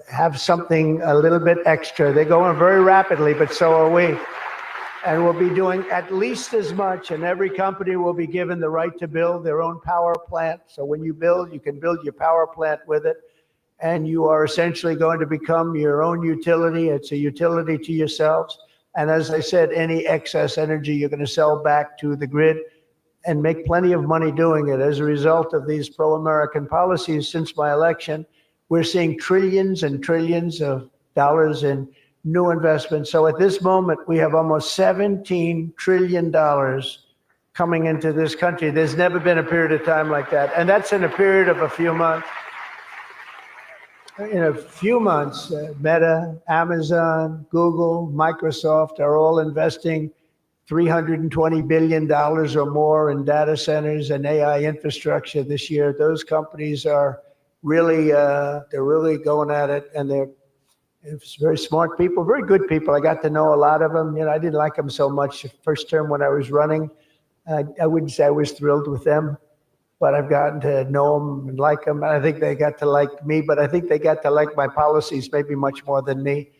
have something a little bit extra. They're going very rapidly, but so are we. And we'll be doing at least as much, and every company will be given the right to build their own power plant. So when you build, you can build your power plant with it, and you are essentially going to become your own utility. It's a utility to yourselves. And as I said, any excess energy you're going to sell back to the grid and make plenty of money doing it. As a result of these pro-American policies since my election, we're seeing trillions and trillions of dollars in new investments. So at this moment, we have almost $17 trillion coming into this country. There's never been a period of time like that. And that's in a period of a few months. In a few months, Meta, Amazon, Google, Microsoft are all investing $320 billion or more in data centers and AI infrastructure this year. Those companies are really, they're really going at it, and they're very smart people, very good people. I got to know a lot of them. You know, I didn't like them so much the first term when I was running. I wouldn't say I was thrilled with them, but I've gotten to know them and like them. And I think they got to like me, but I think they got to like my policies maybe much more than me.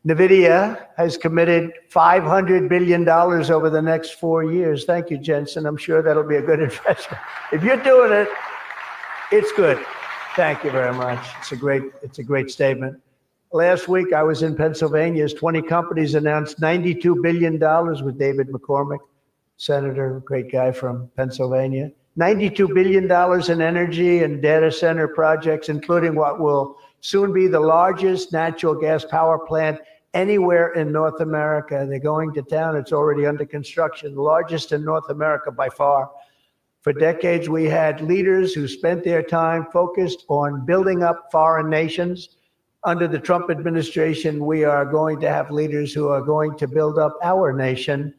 NVIDIA has committed $500 billion over the next 4 years. Thank you, Jensen. I'm sure that'll be a good investment. If you're doing it, it's good. Thank you very much. It's a great statement. Last week, I was in Pennsylvania as 20 companies announced $92 billion with David McCormick, senator, great guy from Pennsylvania. $92 billion in energy and data center projects, including what will soon be the largest natural gas power plant anywhere in North America. They're going to town. It's already under construction, the largest in North America by far. For decades, we had leaders who spent their time focused on building up foreign nations, under the Trump administration, we are going to have leaders who are going to build up our nation.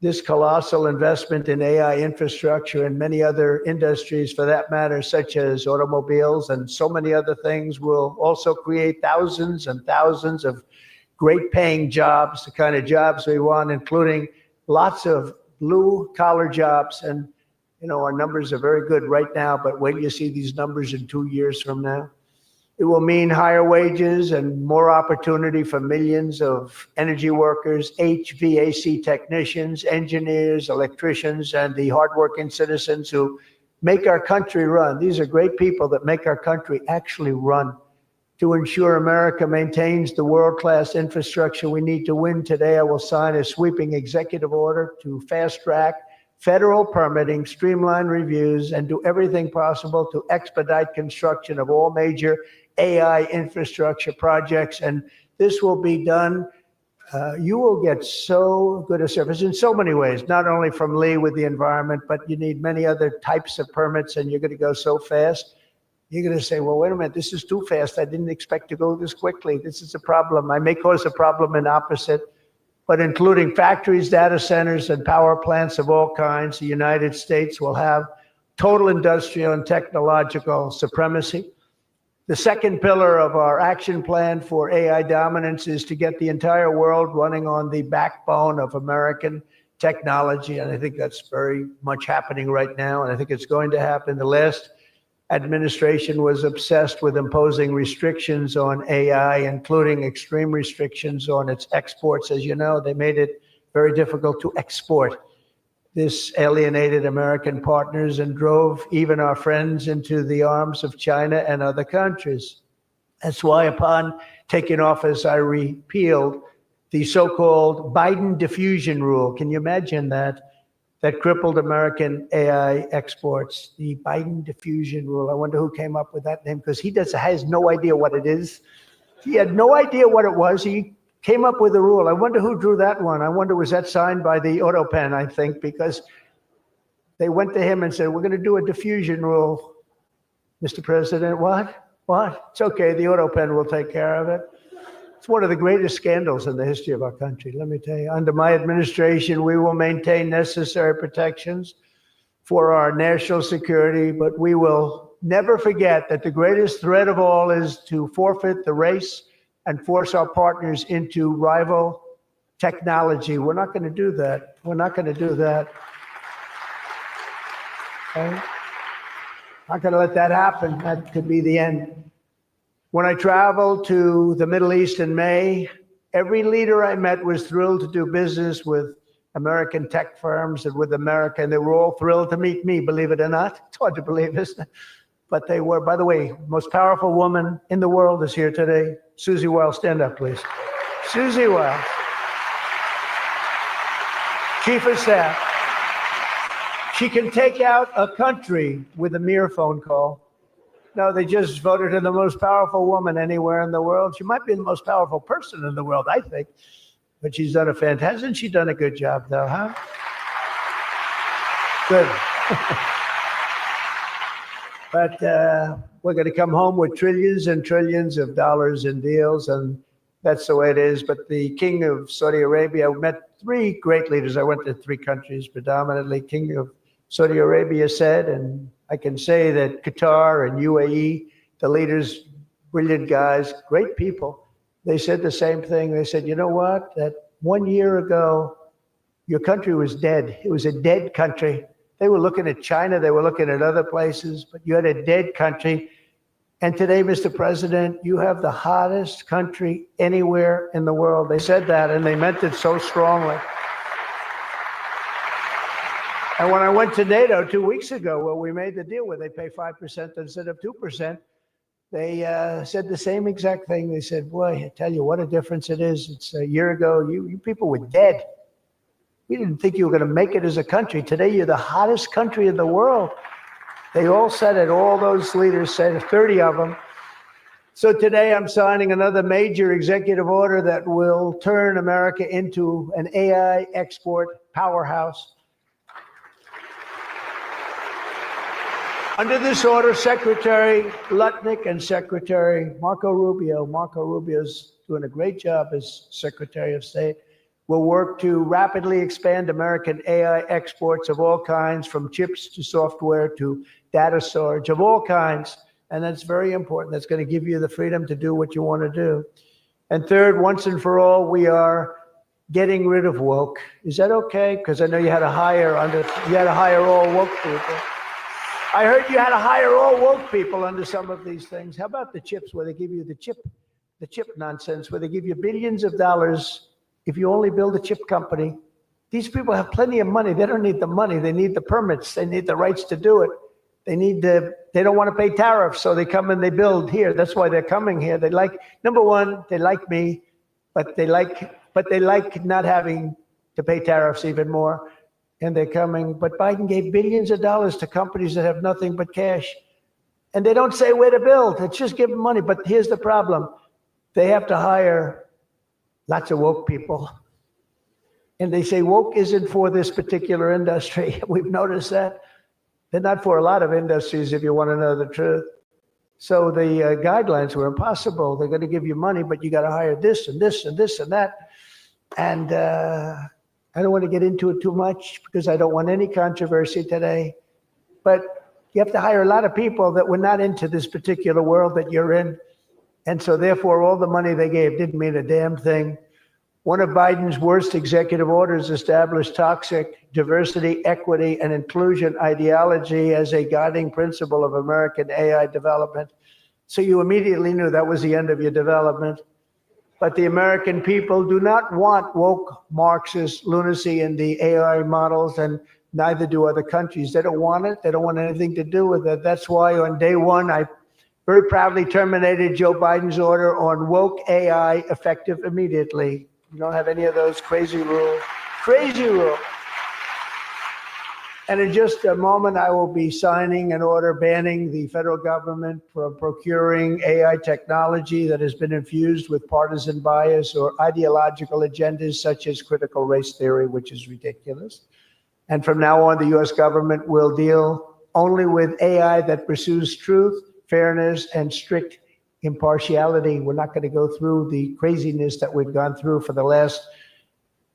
This colossal investment in AI infrastructure and many other industries, for that matter, such as automobiles and so many other things, will also create thousands and thousands of great paying jobs, the kind of jobs we want, including lots of blue collar jobs. And, you know, our numbers are very good right now, but wait till you see these numbers in 2 years from now. It will mean higher wages and more opportunity for millions of energy workers, HVAC technicians, engineers, electricians, and the hardworking citizens who make our country run. These are great people that make our country actually run. To ensure America maintains the world-class infrastructure we need to win today, I will sign a sweeping executive order to fast-track federal permitting, streamline reviews, and do everything possible to expedite construction of all major AI infrastructure projects. And this will be done. You will get so good a service in so many ways, not only from Lee with the environment, but you need many other types of permits, and you're going to go so fast. You're going to say, well, wait a minute, this is too fast. I didn't expect to go this quickly. This is a problem. I may cause a problem in opposite, but including factories, data centers, and power plants of all kinds, the United States will have total industrial and technological supremacy. The second pillar of our action plan for AI dominance is to get the entire world running on the backbone of American technology. And I think that's very much happening right now. And I think it's going to happen. The last administration was obsessed with imposing restrictions on AI, including extreme restrictions on its exports. As you know, they made it very difficult to export. This alienated American partners and drove even our friends into the arms of China and other countries. That's why upon taking office, I repealed the so-called Biden diffusion rule. Can you imagine that? That crippled American AI exports, the Biden diffusion rule. I wonder who came up with that name, because he has no idea what it is. He had no idea what it was. He came up with a rule. I wonder who drew that one. I wonder, was that signed by the AutoPen, I think, because they went to him and said, we're going to do a diffusion rule. Mr. President, what? What? It's okay. The AutoPen will take care of it. It's one of the greatest scandals in the history of our country. Let me tell you, under my administration, we will maintain necessary protections for our national security, but we will never forget that the greatest threat of all is to forfeit the race and force our partners into rival technology. We're not going to do that. We're not going to do that. Okay? Not going to let that happen. That could be the end. When I traveled to the Middle East in May, every leader I met was thrilled to do business with American tech firms and with America, and they were all thrilled to meet me, believe it or not. It's hard to believe, isn't it? But they were. By the way, most powerful woman in the world is here today. Susie Wiles, stand up, please. Susie Wiles, Chief of Staff. She can take out a country with a mere phone call. No, they just voted her the most powerful woman anywhere in the world. She might be the most powerful person in the world, I think. But she's done hasn't she done a good job, though, huh? Good. But we're going to come home with trillions and trillions of dollars in deals, and that's the way it is. But the King of Saudi Arabia, I met three great leaders. I went to three countries predominantly. King of Saudi Arabia said, and I can say that Qatar and UAE, the leaders, brilliant guys, great people, they said the same thing. They said, you know what, that 1 year ago, your country was dead. It was a dead country. They were looking at China, they were looking at other places, but you had a dead country. And today, Mr. President, you have the hottest country anywhere in the world. They said that, and they meant it so strongly. And when I went to NATO 2 weeks ago, where we made the deal where they pay 5% instead of 2%, they said the same exact thing. They said, boy, I tell you what a difference it is. It's a year ago, you people were dead. We didn't think you were going to make it as a country. Today, you're the hottest country in the world. They all said it. All those leaders said it, 30 of them. So today, I'm signing another major executive order that will turn America into an AI export powerhouse. Under this order, Secretary Lutnick and Secretary Marco Rubio's doing a great job as Secretary of State, will work to rapidly expand American AI exports of all kinds, from chips to software to data storage of all kinds. And that's very important. That's going to give you the freedom to do what you want to do. And third, once and for all, we are getting rid of woke. Is that okay? Because I know you had to hire all woke people. I heard you had to hire all woke people under some of these things. How about the chips, where they give you the chip nonsense, where they give you billions of dollars if you only build a chip company? These people have plenty of money. They don't need the money. They need the permits. They need the rights to do it. They don't want to pay tariffs, so they come and they build here. That's why they're coming here. They like, number one, they like me, but they like not having to pay tariffs even more. And they're coming. But Biden gave billions of dollars to companies that have nothing but cash. And they don't say where to build. It's just give them money. But here's the problem. They have to hire lots of woke people. And they say woke isn't for this particular industry. We've noticed that. They're not for a lot of industries, if you want to know the truth. So the guidelines were impossible. They're going to give you money, but you got to hire this and this and this and that. And I don't want to get into it too much because I don't want any controversy today. But you have to hire a lot of people that were not into this particular world that you're in. And so therefore, all the money they gave didn't mean a damn thing. One of Biden's worst executive orders established toxic diversity, equity, and inclusion ideology as a guiding principle of American AI development. So you immediately knew that was the end of your development. But the American people do not want woke Marxist lunacy in the AI models, and neither do other countries. They don't want it. They don't want anything to do with it. That's why on day one, I very proudly terminated Joe Biden's order on woke AI effective immediately. You don't have any of those crazy rules. Crazy rules. And in just a moment, I will be signing an order banning the federal government from procuring AI technology that has been infused with partisan bias or ideological agendas such as critical race theory, which is ridiculous. And from now on, the US government will deal only with AI that pursues truth, fairness, and strict impartiality. We're not going to go through the craziness that we've gone through for the last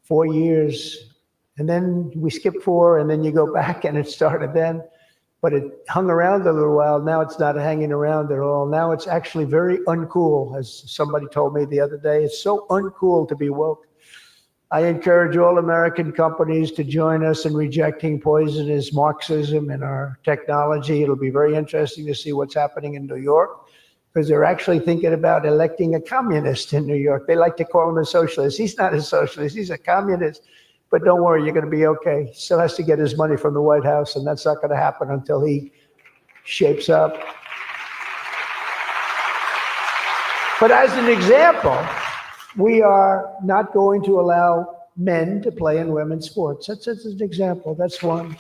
4 years. And then we skip 4, and then you go back, and it started then. But it hung around a little while. Now it's not hanging around at all. Now it's actually very uncool, as somebody told me the other day. It's so uncool to be woke. I encourage all American companies to join us in rejecting poisonous Marxism in our technology. It'll be very interesting to see what's happening in New York, because they're actually thinking about electing a communist in New York. They like to call him a socialist. He's not a socialist. He's a communist. But don't worry, you're going to be okay. He still has to get his money from the White House, and that's not going to happen until he shapes up. But as an example, we are not going to allow men to play in women's sports. That's an example. That's one.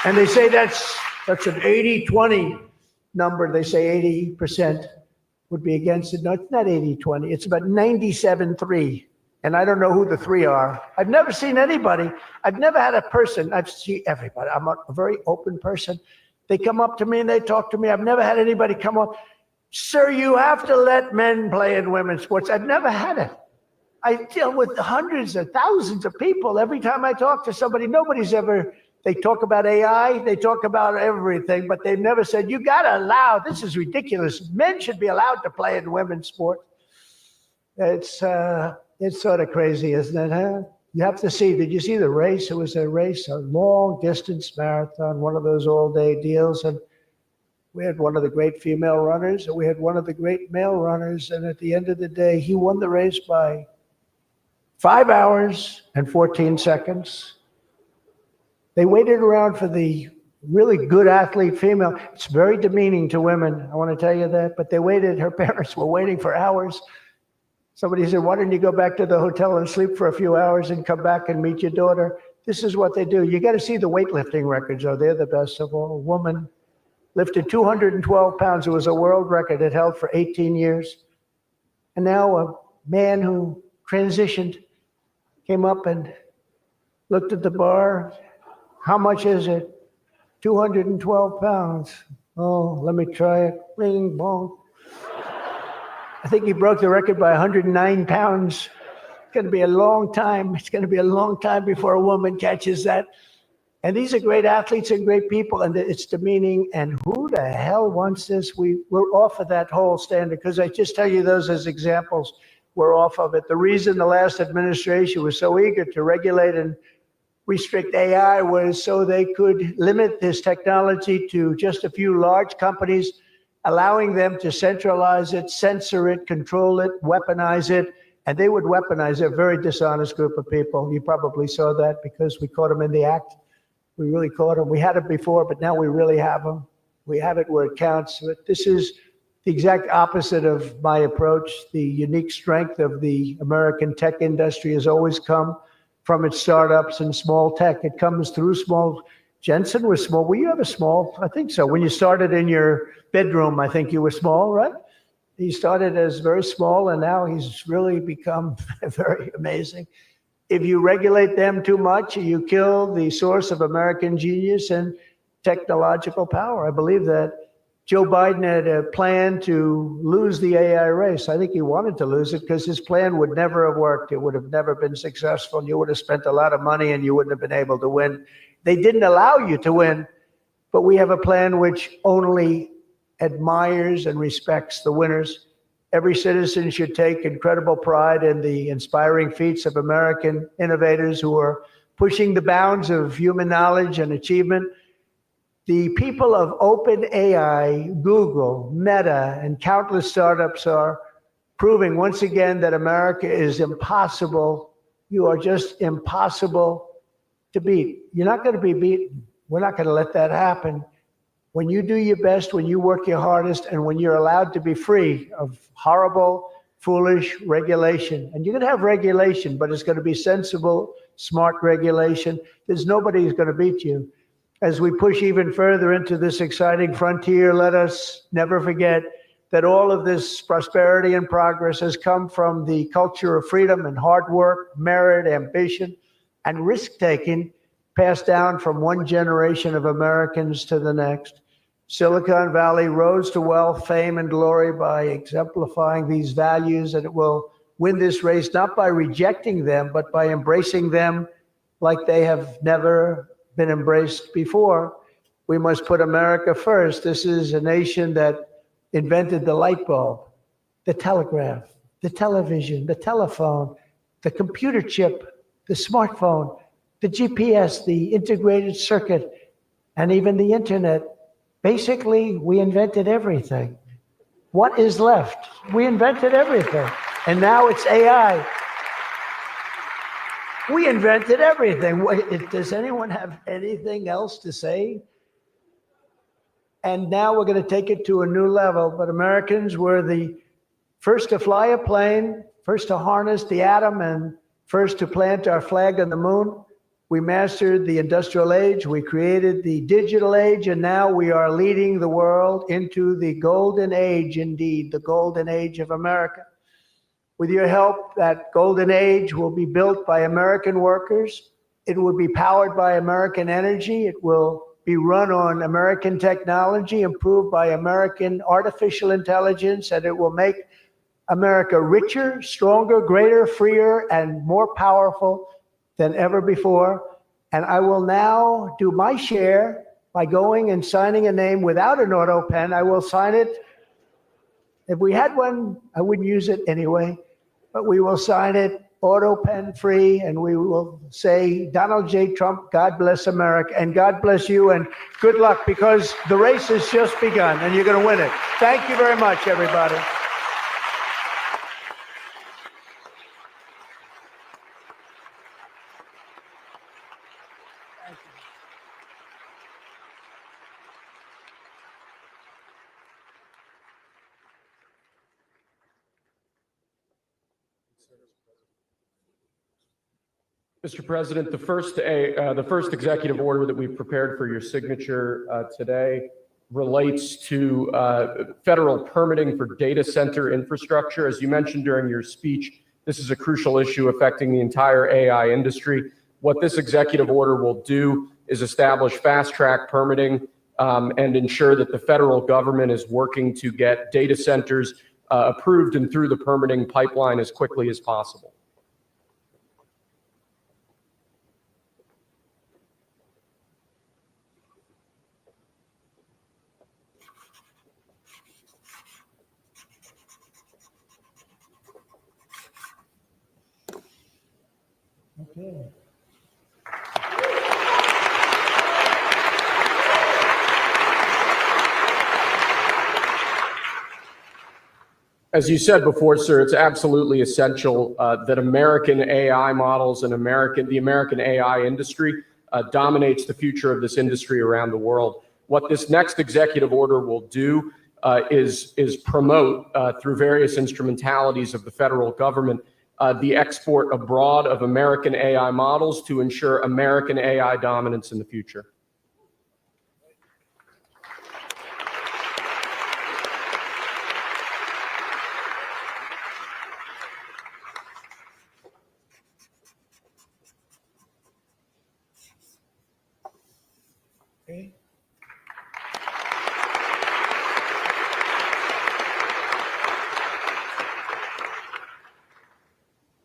And they say that's an 80-20 number. They say 80% would be against it. No, it's not 80-20. It's about 97-3. And I don't know who the 3 are. I've never seen anybody. I've never had a person. I've seen everybody. I'm a very open person. They come up to me and they talk to me. I've never had anybody come up, sir, you have to let men play in women's sports. I've never had it. I deal with hundreds of thousands of people. Every time I talk to somebody, nobody's ever, they talk about AI, they talk about everything, but they've never said, you got to allow, this is ridiculous. Men should be allowed to play in women's sports. It's sort of crazy, isn't it, huh? You have to see, did you see the race? It was a race, a long distance marathon, one of those all-day deals. And we had one of the great female runners, and we had one of the great male runners. And at the end of the day, he won the race by 5 hours and 14 seconds. They waited around for the really good athlete female. It's very demeaning to women, I want to tell you that. But they waited, her parents were waiting for hours. Somebody said, why don't you go back to the hotel and sleep for a few hours and come back and meet your daughter? This is what they do. You got to see the weightlifting records, though. They're the best of all. A woman lifted 212 pounds. It was a world record. It held for 18 years. And now a man who transitioned came up and looked at the bar, How much is it? 212 pounds. Oh, let me try it. Bing, bong. I think he broke the record by 109 pounds. It's going to be a long time. It's going to be a long time before a woman catches that. And these are great athletes and great people, and it's demeaning. And who the hell wants this? We're off of that whole standard, because I just tell you those as examples. We're off of it. The reason the last administration was so eager to regulate and restrict AI was so they could limit this technology to just a few large companies, allowing them to centralize it, censor it, control it, weaponize it. And they would weaponize it. A very dishonest group of people. You probably saw that because we caught them in the act. We really caught them. We had it before, but now we really have them. We have it where it counts. But this is the exact opposite of my approach. The unique strength of the American tech industry has always come from its startups and small tech. It comes through small. Jensen was small. Were you ever small? I think so. When you started in your bedroom, I think you were small, right? He started as very small, and now he's really become very amazing. If you regulate them too much, you kill the source of American genius and technological power. I believe that Joe Biden had a plan to lose the AI race. I think he wanted to lose it because his plan would never have worked. It would have never been successful. You would have spent a lot of money and you wouldn't have been able to win. They didn't allow you to win, but we have a plan which only admires and respects the winners. Every citizen should take incredible pride in the inspiring feats of American innovators who are pushing the bounds of human knowledge and achievement. The people of OpenAI, Google, Meta, and countless startups are proving once again that America is impossible. You are just impossible to beat. You're not going to be beaten. We're not going to let that happen. When you do your best, when you work your hardest, and when you're allowed to be free of horrible, foolish regulation. And you're going to have regulation, but it's going to be sensible, smart regulation. There's nobody who's going to beat you. As we push even further into this exciting frontier, let us never forget that all of this prosperity and progress has come from the culture of freedom and hard work, merit, ambition, and risk-taking passed down from one generation of Americans to the next. Silicon Valley rose to wealth, fame, and glory by exemplifying these values, and it will win this race not by rejecting them, but by embracing them like they have never been embraced before. We must put America first. This is a nation that invented the light bulb, the telegraph, the television, the telephone, the computer chip, the smartphone, the GPS, the integrated circuit, and even the internet. Basically, we invented everything. What is left? We invented everything. And now it's AI. We invented everything. Does anyone have anything else to say? And now we're going to take it to a new level. But Americans were the first to fly a plane, first to harness the atom, and first to plant our flag on the moon. We mastered the industrial age, we created the digital age, and now we are leading the world into the golden age, indeed, the golden age of America. With your help, that golden age will be built by American workers. It will be powered by American energy. It will be run on American technology, improved by American artificial intelligence, and it will make America richer, stronger, greater, freer, and more powerful than ever before. And I will now do my share by going and signing a name without an auto pen. I will sign it. If we had one, I wouldn't use it anyway, but we will sign it auto pen free, and we will say, Donald J. Trump, God bless America, and God bless you, and good luck, because the race has just begun, and you're going to win it. Thank you very much, everybody. Mr. President, the first executive order that we've prepared for your signature today relates to federal permitting for data center infrastructure. As you mentioned during your speech, this is a crucial issue affecting the entire AI industry. What this executive order will do is establish fast-track permitting and ensure that the federal government is working to get data centers approved and through the permitting pipeline as quickly as possible. Okay. As you said before, sir, it's absolutely essential that American AI models and the American AI industry dominates the future of this industry around the world. What this next executive order will do is promote through various instrumentalities of the federal government the export abroad of American AI models to ensure American AI dominance in the future. Okay.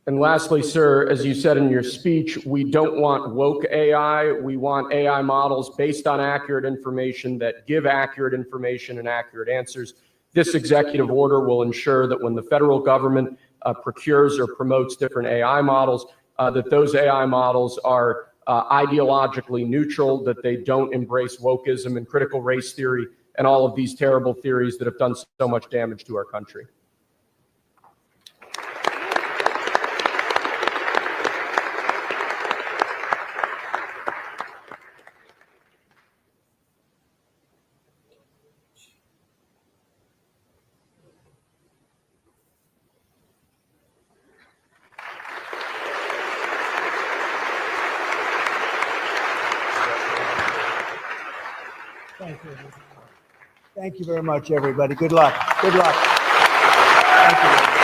And lastly, sir, as you said in your speech, we don't want woke AI. We want AI models based on accurate information that give accurate information and accurate answers. This executive order will ensure that when the federal government procures or promotes different AI models, that those AI models are ideologically neutral, that they don't embrace wokeism and critical race theory and all of these terrible theories that have done so much damage to our country. Thank you. Thank you very much, everybody. Good luck. Good luck. Thank you.